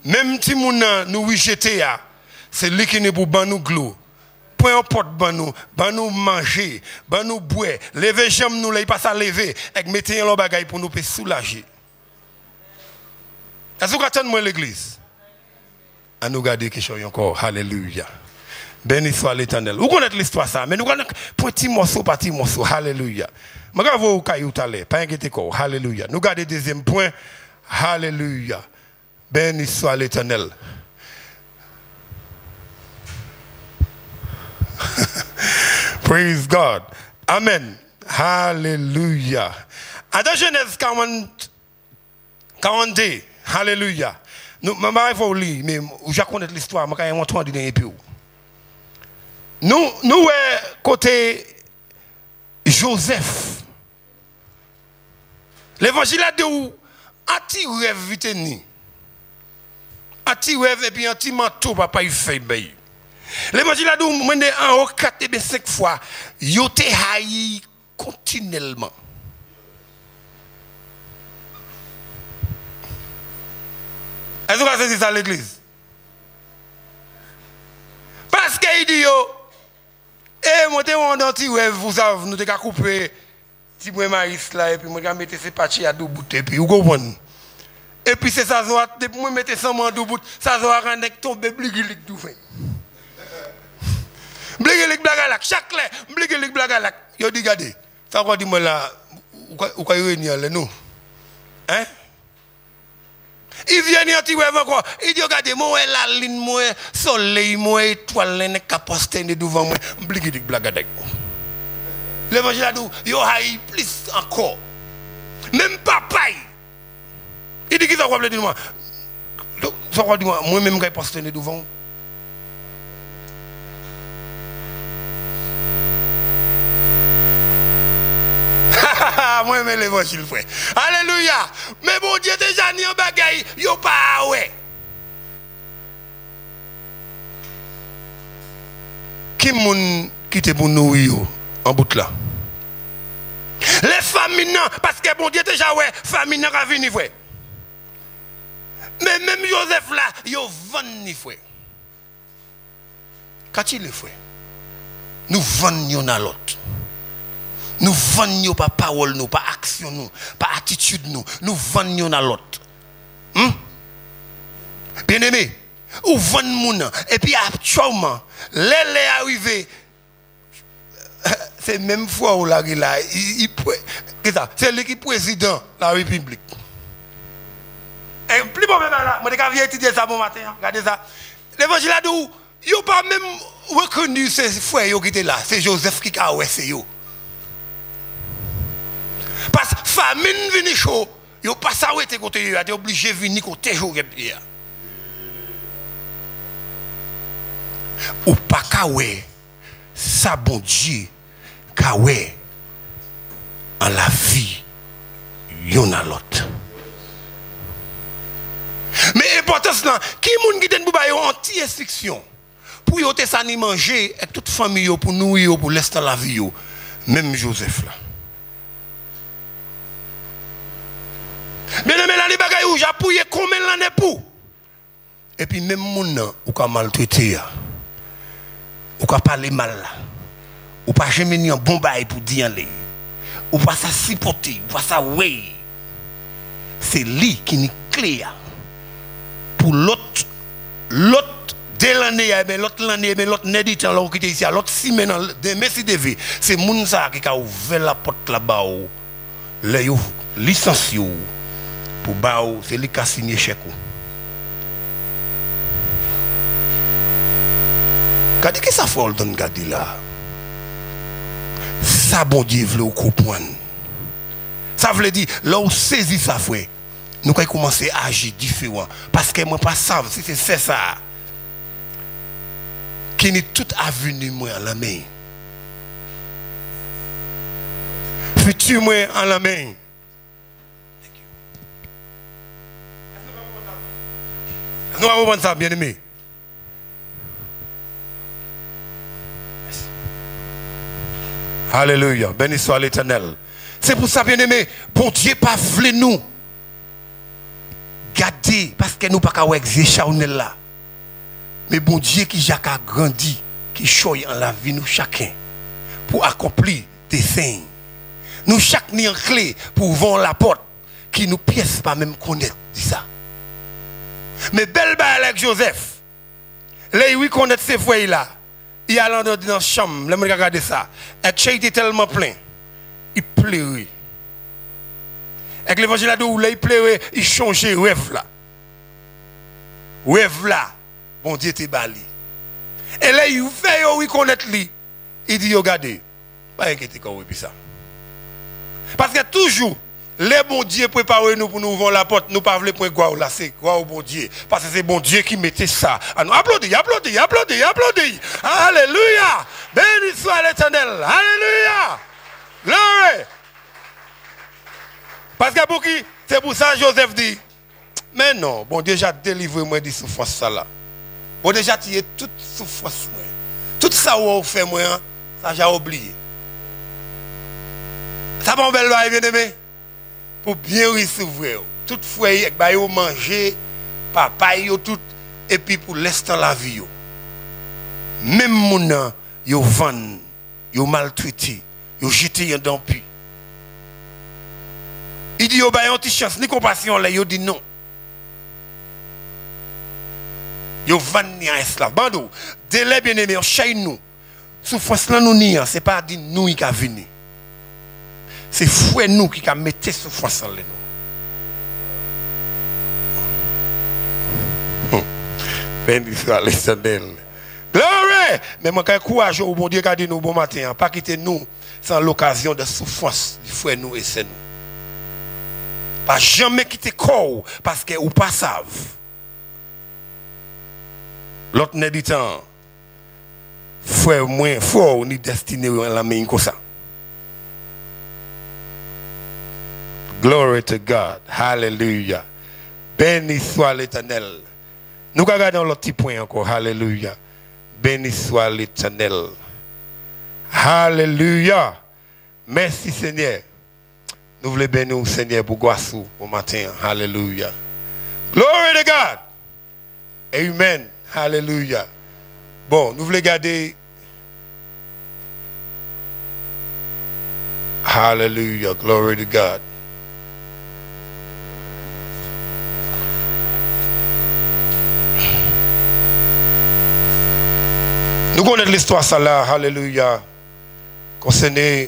Même si moun nous rejeté, c'est lui qui nous pour ban nous glou. Point en porte ban nous manger, ban nous boire. Lever jambe nous, il passe à lever et mettez un bagay pour nous soulager. Est-ce que vous attendez l'église? À nous garder quelque chose encore. Alléluia. Béni soit l'Éternel. Vous connaissez l'histoire ça, mais nous connaissons petit morceau par petit morceau. Alléluia. Je vais vous caillou tout à l'heure. Pas inquiétez quoi. Alléluia. Nous gardons deuxième point. Alléluia. Béni soit l'Éternel. Praise God. Amen. Alléluia. Dans Genèse 42. Alléluia. Nous, il faut lire, mais je connais l'histoire, je vais vous montrer nous, côté Joseph. L'évangile a dit où anti-rêve vite ni. Anti-rêve et puis anti-manteau, papa, il fait bien. L'évangile a dit où mende en haut 4 et 5 fois, yo te haï continuellement. Est-ce que vous avez ça à l'église? Parce qu'il dit yo, et moi, on anti-rêve, vous savez, nous avons coupé. Si moi maïs là et puis moi mettre ces patchis à deux bouts et puis vous comprenez et puis c'est ça depuis moi mettre ça en deux bouts ça va rendre tomber bligilik tout fait bligilik blagalak chaque clé bligilik blagalak yo dit regardez ça quoi dit moi là ou quoi réunir là nous hein il vient anti web encore il dit regardez moi la ligne moi soleil moi étoile là n'est capacité devant moi bligilik blagalak. L'évangile a dit, yo haï plus encore. Même papa. Il dit qu'il ça quoi dire moi. Ça quoi dire moi même quand poster devant. Moi même l'évangile frère. Alléluia. Mais bon Dieu déjà ni en bagaille, yo pas ouais. Qui moun qui te pour nourrir en bout là. Les familles non parce que bon Dieu déjà ouais famille n'a pas venir frère. Mais même Joseph là yo vend ni frère. Quand il est frère. Nous vendons à l'autre. Nous vendons pas parole nous, pas action nous, pas attitude nous. Nous vendons à l'autre. Bien aimé, ou vend moun et puis actuellement les arrivés. C'est même fois où là, c'est lui qui est président de la République. Et plus bon même là, je vais étudier ça bon matin, regardez ça. L'évangile a dit, il n'a pas même reconnu ses frères qui étaient là. C'est Joseph qui a oué yo. Parce que famine vient chaud, il n'a pas ça où était côté, il a été obligé de venir côté jour. Ou pas qu'à oué, ça bon Dieu. Kawé en la vie yon a l'autre. Mais importance là, qui moun qui den bouba yo anti-instruction pour yo te sani manger et toute famille yo pour nourrir yo pour laisser la vie yo, même Joseph là. Bien aimé là les bagay ou j'appuie combien l'année pour. Et puis même moun nan ou ka maltraiter ou ka parler mal là. Ou pas jamais ni un bon bail pour dire aller. Ou pas ça supporter, ou pas ça ouais. C'est lui qui n'est clé pour l'autre dès l'année mais l'autre l'année mais l'autre n'est dit alors qui était ici l'autre semaine de merci de c'est moun ça qui a ouvert la porte là-bas les licencié pour bao c'est lui qui a signé chèque. Regardez que ça fait on donne garder là. Ça, bon Dieu, veut comprendre. Ça veut dire, là où saisit ça, frère, nous allons commencer à agir différent. Parce que moi, pas savent si c'est ça. Qui n'est tout avenir, moi, en la main. Futur, moi, en la main. Nous allons comprendre ça, bien aimé. Alléluia, béni soit l'Éternel. C'est pour ça, bien aimé, bon Dieu pas voulu nous garder parce que nous pas qu'à exéchaunel là. Mais bon Dieu qui a grandi, qui choisit en la vie nous chacun pour accomplir des saints. Nous chaque ni en clé pour ouvrir la porte qui nous pièce pas même connaître dit ça. Mais belle balle avec Joseph. Là oui connaître ces frères là. Il allait dans la chambre, là, je regarde ça. Et le était tellement plein. Il pleurait. Avec l'évangile là, il pleurait, il changeait rêve là. Rêve là, bon Dieu te bali. Et là, il fait, il connaît lui. Il dit, regardez, pas inquiéter quand vous ça. Parce que toujours, les bons dieux préparent nous pour nous ouvrir la porte. Nous ne pouvons pas point gloire là, c'est gloire au bon Dieu. Parce que c'est bon Dieu qui mettait ça. Ah, nous applaudis. Alléluia. Béni soit l'Éternel. Alléluia. Glory. Parce que pour qui, c'est pour ça Joseph dit, mais non, bon Dieu déjà délivré moi de souffrance ça là. Bon déjà tiré toute souffrance moi. Tout ça où on fait moi, ça j'ai oublié. Ça va belle loi bien aimé. Pour bien recevoir. Tout foyer, bah yo manger, papa yo tout et puis pour l'instant la vie yo. Même moun yo vend, yo maltraité, yo jeté dans puits. Il dit yo ba yon ti chance ni compassion là, yo dit non. Yo vend ni un esclave. Bando, délai bien aimé, chez nous. Souffrance là nous ni, c'est pas dit nous qui a venu. C'est fouet nous qui a mis souffrance en nous. Béni soit l'Éternel. Glory! Mais moi, quand courage au bon Dieu qui a dit nous bon matin, pas quitter nous sans l'occasion de souffrance, il faut nous et c'est nous. Pas jamais quitter corps parce que ou pas savent. L'autre n'est dit tant, frère moins fort ni destiné à la main comme ça. Glory to God. Hallelujah. Béni soit l'Éternel. Nous regardons l'autre petit point encore. Hallelujah. Béni soit l'Éternel. Hallelujah. Merci Seigneur. Nous voulons bénir Seigneur pour Guassou au matin. Hallelujah. Glory to God. Amen. Hallelujah. Bon, nous voulons garder. Hallelujah. Glory to God. Nous connaissons l'histoire ça là, alléluia, concernant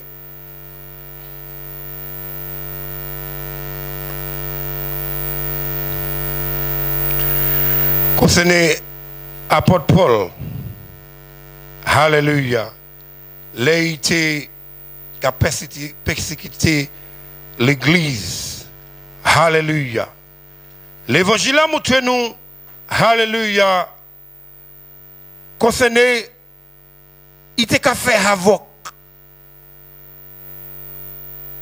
l'apôtre Paul, alléluia, il a persécuté l'église, alléluia. L'évangile a montré nous, alléluia, concernant il était fait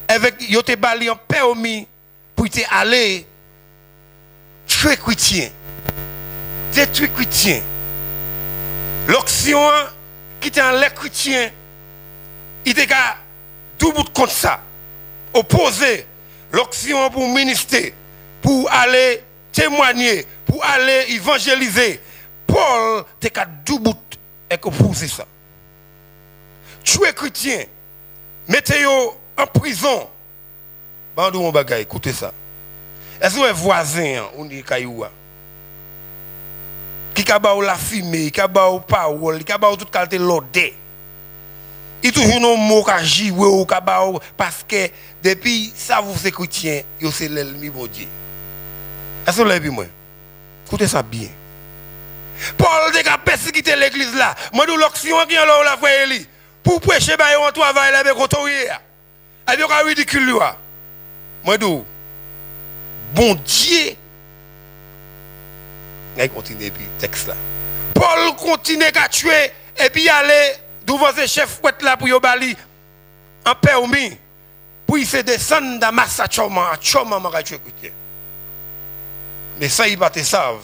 avec il était bali en permis pour aller tuer chrétien, détruire chrétien. L'action qui était en les chrétiens, il était tout bout contre ça, opposé l'action pour ministrer, pour aller témoigner, pour aller évangéliser. Paul était tout bout et opposé ça. Tuer chrétien, mettez-vous en prison. Bandou mon bagay, écoutez ça. Est-ce que vous voisin, on dit Kayoua, qui a la fumée, qui a la parole, qui a toute qualité de l'odeur. Il y a toujours un mot qui joué parce que depuis ça vous c'est chrétien, c'est l'ennemi de Dieu. Est-ce que vous l'avez vu moi? Écoutez ça bien. Paul a persécuté l'église là. Moi, nous l'action qui est là, la foi Eli. Pour prêcher, on travaille avec l'autorité. Avec un ridicule. Moi, bon Dieu. Il continue puis texte là. Paul continue à tuer et puis aller devant ses chefs là pour y bali en permis pour y se descendre dans Massa Choma m'a tué chrétien. Mais ça il va te savent.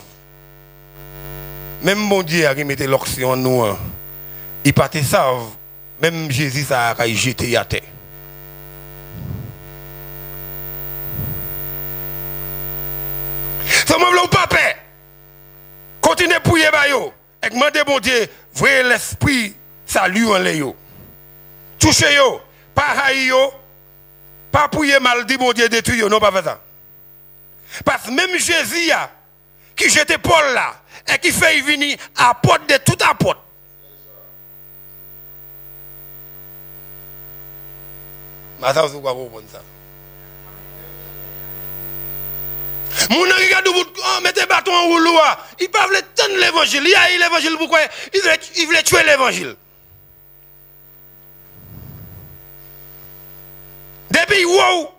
Même bon Dieu a remis l'action nous. Il pas te savent. Même Jésus a jeté à terre. Ça m'a voulu pas paix. Continuez à prier bayo. Et demandez bon Dieu, voyez l'esprit salut en les touchez yo, pas haï yo, pas prier mal dit bon Dieu détruit yo, non pas faire ça. Parce que même Jésus qui jetait Paul là et qui fait venir à porte de tout apôtre. Mais ça vous comprendre ça. Mon regarde oh mettez bâton en rouleau, il pas veut tendre l'évangile, il a l'évangile pourquoi il veut tuer l'évangile. Depuis wow,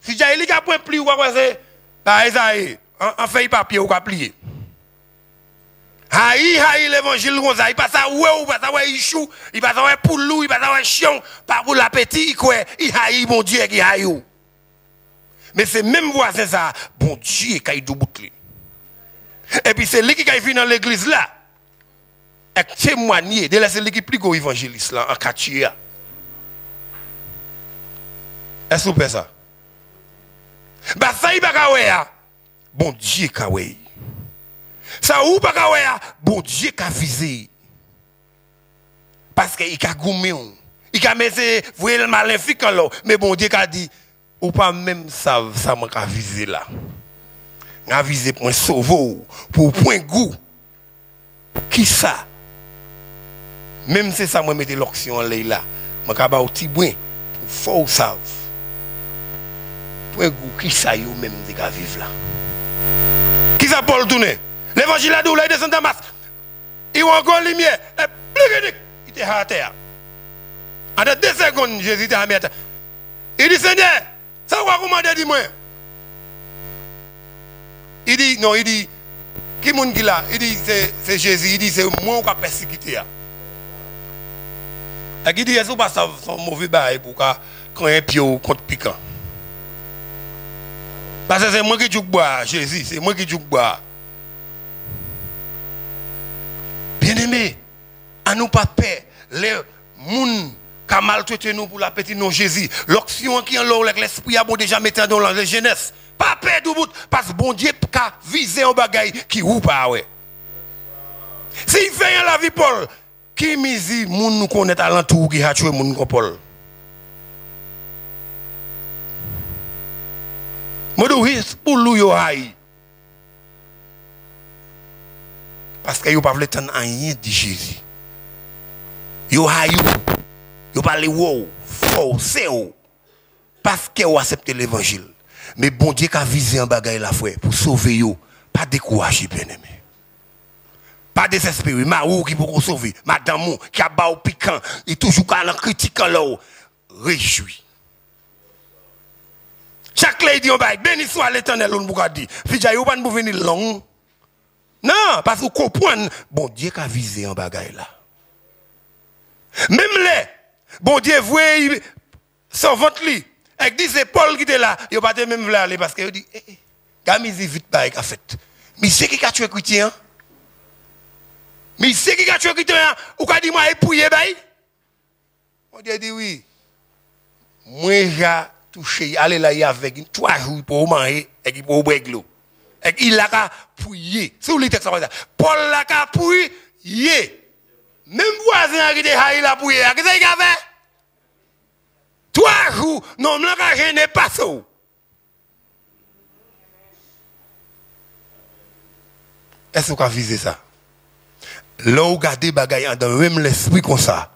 Si j'ai li ka point pli ou quoi c'est bah Esaïe en feuille papier ou ka plier. Haï l'évangile comme ça, il passe à ouais ou passe à ouais ichou, il passe à ouais poulou, il passe à ouais chion, pas pour l'appétit, il haï mon Dieu qui haï ou. Mais c'est même voisin ça, bon Dieu qui a du bouclier. Et puis c'est lui qui a vu dans l'église là. Et témoigner, de là c'est lui qui plus gros évangéliste là en quartier. Est-ce que vous faites ça? Bah ça il va ka bon Dieu ka ouais. Ça ou pas ka ouais, bon Dieu ka visé. Parce que il ka goumé. Il a mis voyez le maléfique là, mais bon Dieu ka dit ou pas même ça m'a ka visé là. N'a visé pour sauver pour point goût. Qui ça? Même si ça moi mettre l'option là, m'a ka ba au petit boin pour faut ça. Point goût qui ça yo même de ka vivre là. Qui ça Paul tourner? L'évangile a dit il descend dans masse. Il a encore lumière, il était à terre. En 2 secondes Jésus était à terre. Il dit Seigneur, ça va commander dis-moi. Il dit, non, il dit, qui moun qui là? Il dit, c'est Jésus, il dit, c'est moi qui a persécuté. Il dit, est-ce que ça son mauvais bail pour quand un pied contre piquant? Parce que c'est moi qui joue bois, Jésus, c'est moi qui joue bois. Bien aimé, à nous pas peur, les moun qui a maltraité nous pour la petite non Jésus, l'option qui en l'eau, l'esprit a bon déjà mettre dans la jeunesse. Pas peur du bout, parce que bon Dieu a visé un bagaille qui ou pas, ouais. S'il fait la vie, Paul, qui misi moun nous connaît à l'entour qui a tué moun comme Paul? Moi, je pour lui, yo haï. Parce que yo pas voulu entendre rien de Jésus. Yo haï, yo parle wow, faux, c'est ou. Parce que yo accepte l'évangile. Mais bon Dieu qui a visé un bagage la foi pour sauver yo, pas décourager bien aimé. Pas désespérer, Marou qui peut sauver, madame qui a bas au piquant, et toujours quand on critique là, réjouis. Chaque lady on bail, béni soit l'Éternel on vous dit. Fija yo pas pour venir long. Non, parce que vous comprenez, bon Dieu qui a visé un bagage là. Même les, bon Dieu voyez son ventre li. Et dit c'est Paul qui était là, il pas même voulu aller parce que dit gamizi vite bail a fait. Mais c'est qui a tué chrétien? Mais c'est qui a tué chrétien? Ou qu'a dit moi épouiller bail? On dit oui. Moi j'ai touché aller là avec 3 jours pour manger et pour boire de l'eau. Et il a qu'à pouiller. C'est où le texte ça? Paul l'a qu'à pouiller. Même voisin qui était haï la pouiller. Qu'est-ce qu'il a fait? 3 jours, non, je n'ai pas ça. Est-ce qu'on a visé ça? Là où regardez bagaille dans même l'esprit comme ça,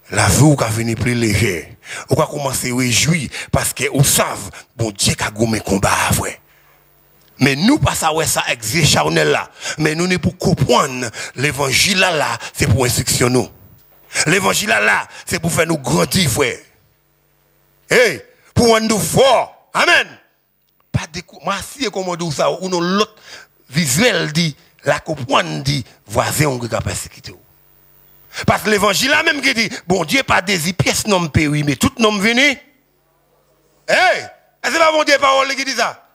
la vie ou venir plus légère. Ou va commencer à réjouir parce que vous savez, bon Dieu a gommé combat après. Mais nous pas ça ouais ça exécharnel là. Mais nous n'est pour comprendre l'évangile là, c'est pour instruction nous. L'évangile là, c'est pour faire nous grandir frère. Hey, pour nous fort. Amen. Pas de moi si comment dire ça ou non l'autre visuel dit la comprendre dit voisin on qui a persécuté. Parce que l'évangile là même qui dit bon Dieu pas désir pièce non péri mais tout nom venu. Hey, est-ce pas bon Dieu parole qui dit ça?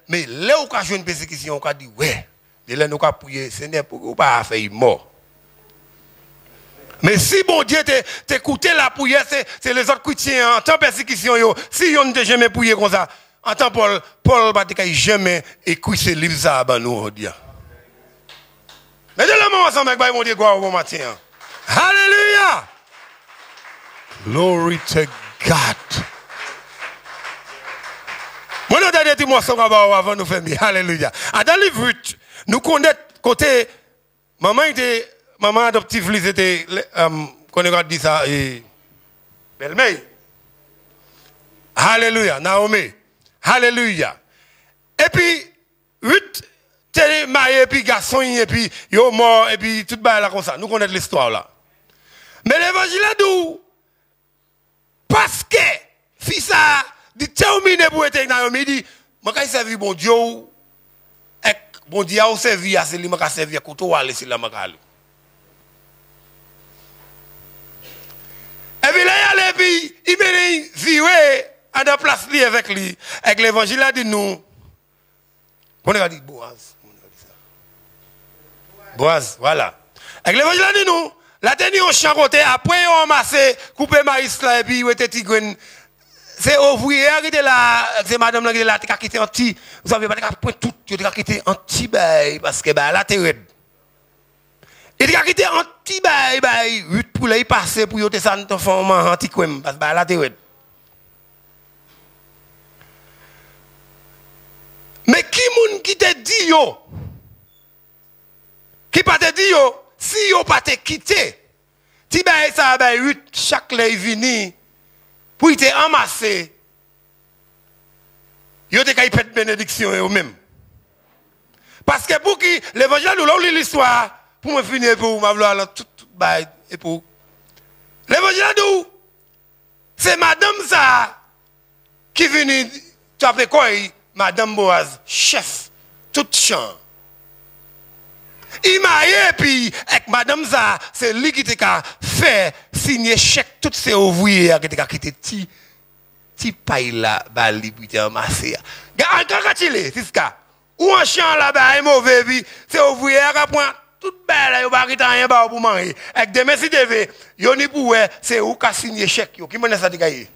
Mais là où a joué une persécution on a dit ouais, de là nous a prié Seigneur pour pas faire mort. Mais si bon Dieu t'écouté la prière, c'est les autres chrétiens en temps de persécution. Si on ne jamais prié comme ça, en temps Paul va jamais écrit ce livre ça à nous. Mais de la main ensemble avec mon Dieu, gloire au bon matin. Alléluia! Glory to God. Moi, nous avons dit moi avant nous faire alléluia. Dans le livre, nous connaissons côté maman adoptive, c'était, qu'on a dit ça, et belle-mère. Alléluia, Naomi. Alléluia. Et puis, 8, t'es marié, et puis garçon, et puis, yo mort, et puis tout le là comme ça. Nous connaissons l'histoire là. Mais l'évangile a dit, parce que, fils ça, dit terminé pour être dans il dit moi quand servi bon Dieu et bon Dieu a servi à c'est lui m'a servi à couteau aller c'est là m'a aller. Et puis là il allait puis il venait vivre à la place lui avec lui avec l'évangile a dit nous on a dit Boaz voilà avec l'évangile a dit nous la dernière on chant côté après on amassé couper maïs là et puis il était tigren c'est ouvrier qui était là c'est madame là qui était là qui a quitté un petit vous savez pas point tout tu as quitté un petit bail parce que bah là t'es raide il a quitté un petit bail 8 pour il passer pour yoter ça ton femme anti crème parce que bah là t'es raide mais qui moun qui te dit yo qui pas te dit yo si yo pas te quitté ti bail ça bail 8 chaque lay vini pour te amasser yo te kay pète bénédiction eux même parce que pour qui l'évangile nous lit l'histoire pour me finir pour m'a vouloir tout bail et pour l'évangile nous c'est madame ça qui vini tu appelles quoi madame Boaz chef tout champ il m'a et puis avec madame ça c'est lui qui t'a fait signer chèque toutes ces ouvriers qui t'a quitté ti paille là bali pour te ramasser quand il est c'est ça ou un champ là-bas est mauvais puis c'est ouvrier qui prend toute belle yo pas quitter rien ba pour manger avec demain si devait yo ni pour c'est ou qui signer chèque yo qui me ça gagner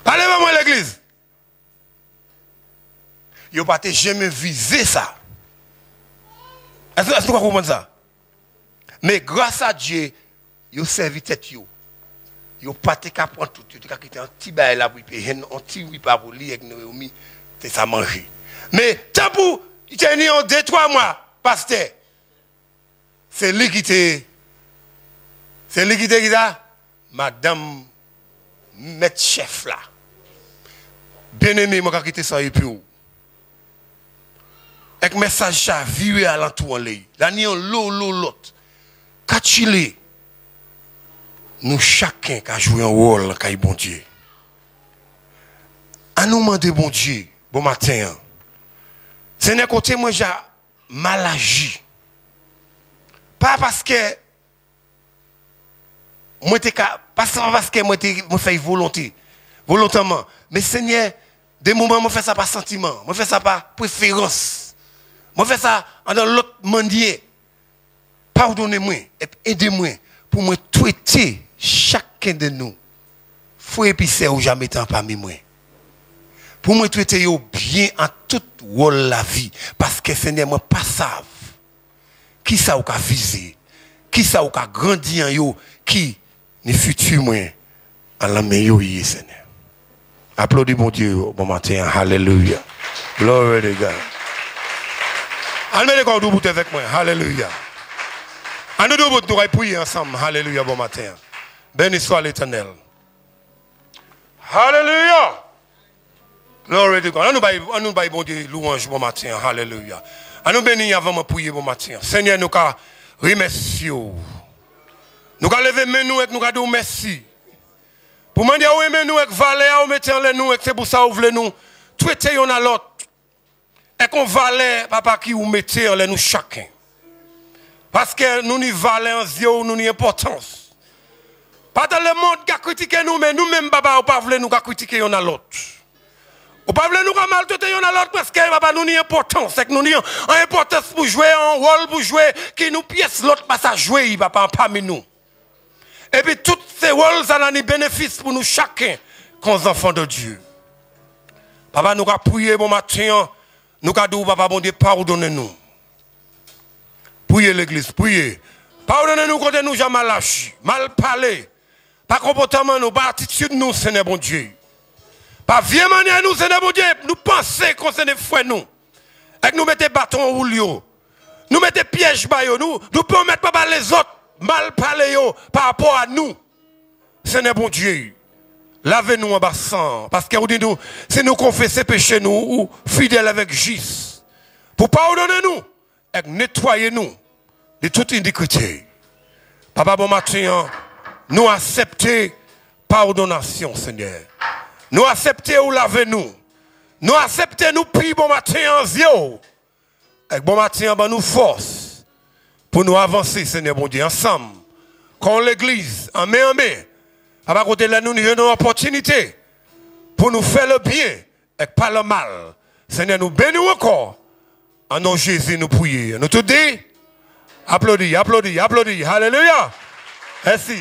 allez moi l'église yo pas jamais visé ça est-ce que vous comprenez ça mais grâce à Dieu yo servi tête yo pas te prendre tout yo te quitter un petit bail là pour payer un petit oui pas pour lui avec Naomi c'est ça manger mais tant pour il tenir en 2-3 mois pasteur c'est lui qui ça madame maître chef là bien aimé moi quitter ça et puis avec message ça viré à l'entour là ni on l'autre kachile nous chacun qui a joué un rôle quand bon Dieu à nous demander bon Dieu bon matin c'est un côté moi j'ai mal agi pas parce que moi parce que moi fait volontairement mais Seigneur des moments moi fait ça par sentiment moi fait ça par préférence moi fais ça dans l'autre mendier. Pardonnez-moi et aidez-moi pour me traiter chacun de nous. Faut épicer ou jamais tant parmi moi. Pour me traiter bien en toute rôle la vie parce que Seigneur moi pas savent qui ça ou ka viser, qui ça ou ka grandir en yo, qui ne futur moi en la meilleure Seigneur. Applaudis mon Dieu bon matin. Alléluia. Glory to God. Allez les cordes debout avec moi. Alléluia. Allez debout nous allons prier ensemble. Alléluia bon matin. Béni soit l'Éternel. Alléluia. Glory to God. Allons nous bon Dieu louange bon matin. Alléluia. Allons bénir avant de prier bon matin. Seigneur nous ka remercier. Nous ka lever main nous et nous ka dire merci. Pour demander où aimer nous avec valeur, où mettre en nous et c'est pour ça ouvre nous. Traiter on à l'autre. Et qu'on valait, papa, qui vous mettez en nous chacun. Parce que nous n'y valons en yeux, nous n'y importance. Pas dans le monde qui a critiqué nous, mais nous-mêmes, papa, on ne nous pas critiquer l'un à l'autre. On ne peut pas nous maltraiter l'un à l'autre parce que papa, nous n'y importance. C'est que nous n'y importance pour jouer, un rôle pour jouer, qui nous pièce l'autre pas à jouer, papa, parmi nous. Et puis, tous ces rôles, ça a des bénéfices pour nous chacun, comme enfants de Dieu. Papa, nous avons prié bon matin. Nous avons dit, papa, bon Dieu, pardonnez-nous. Priez l'église, priez. Pardonnez-nous quand nous avons mal agi, mal parlé. Pas comportement, nous, pas attitude, nous, Seigneur bon Dieu. Pas vieille manière, nous, Seigneur bon Dieu, nous pensons qu'on s'est des frères, nous. Et nous mettons bâton au lieu. Nous mettons piège, nous pouvons mettre papa les autres mal parler par rapport à nous. Seigneur bon Dieu. Lavez-nous en bas sang. Parce que vous dites nous, si nous confessons péché nous, ou fidèles avec Jésus, pour pardonner nous, et nettoyer nous de toute iniquité. Papa, bon matin, nous accepter pardonnation, Seigneur. Nous acceptons ou laver nous. Nous acceptons nous prier bon matin en zéro. Et bon matin en nous force pour nous avancer, Seigneur bon Dieu, ensemble. Quand l'église, en main, à part côté là, nous avons une opportunité pour nous faire le bien et pas le mal. Seigneur, nous bénissons encore. En nom de Jésus, nous prions. Nous te disons, applaudis, applaudis, applaudis. Alléluia. Merci.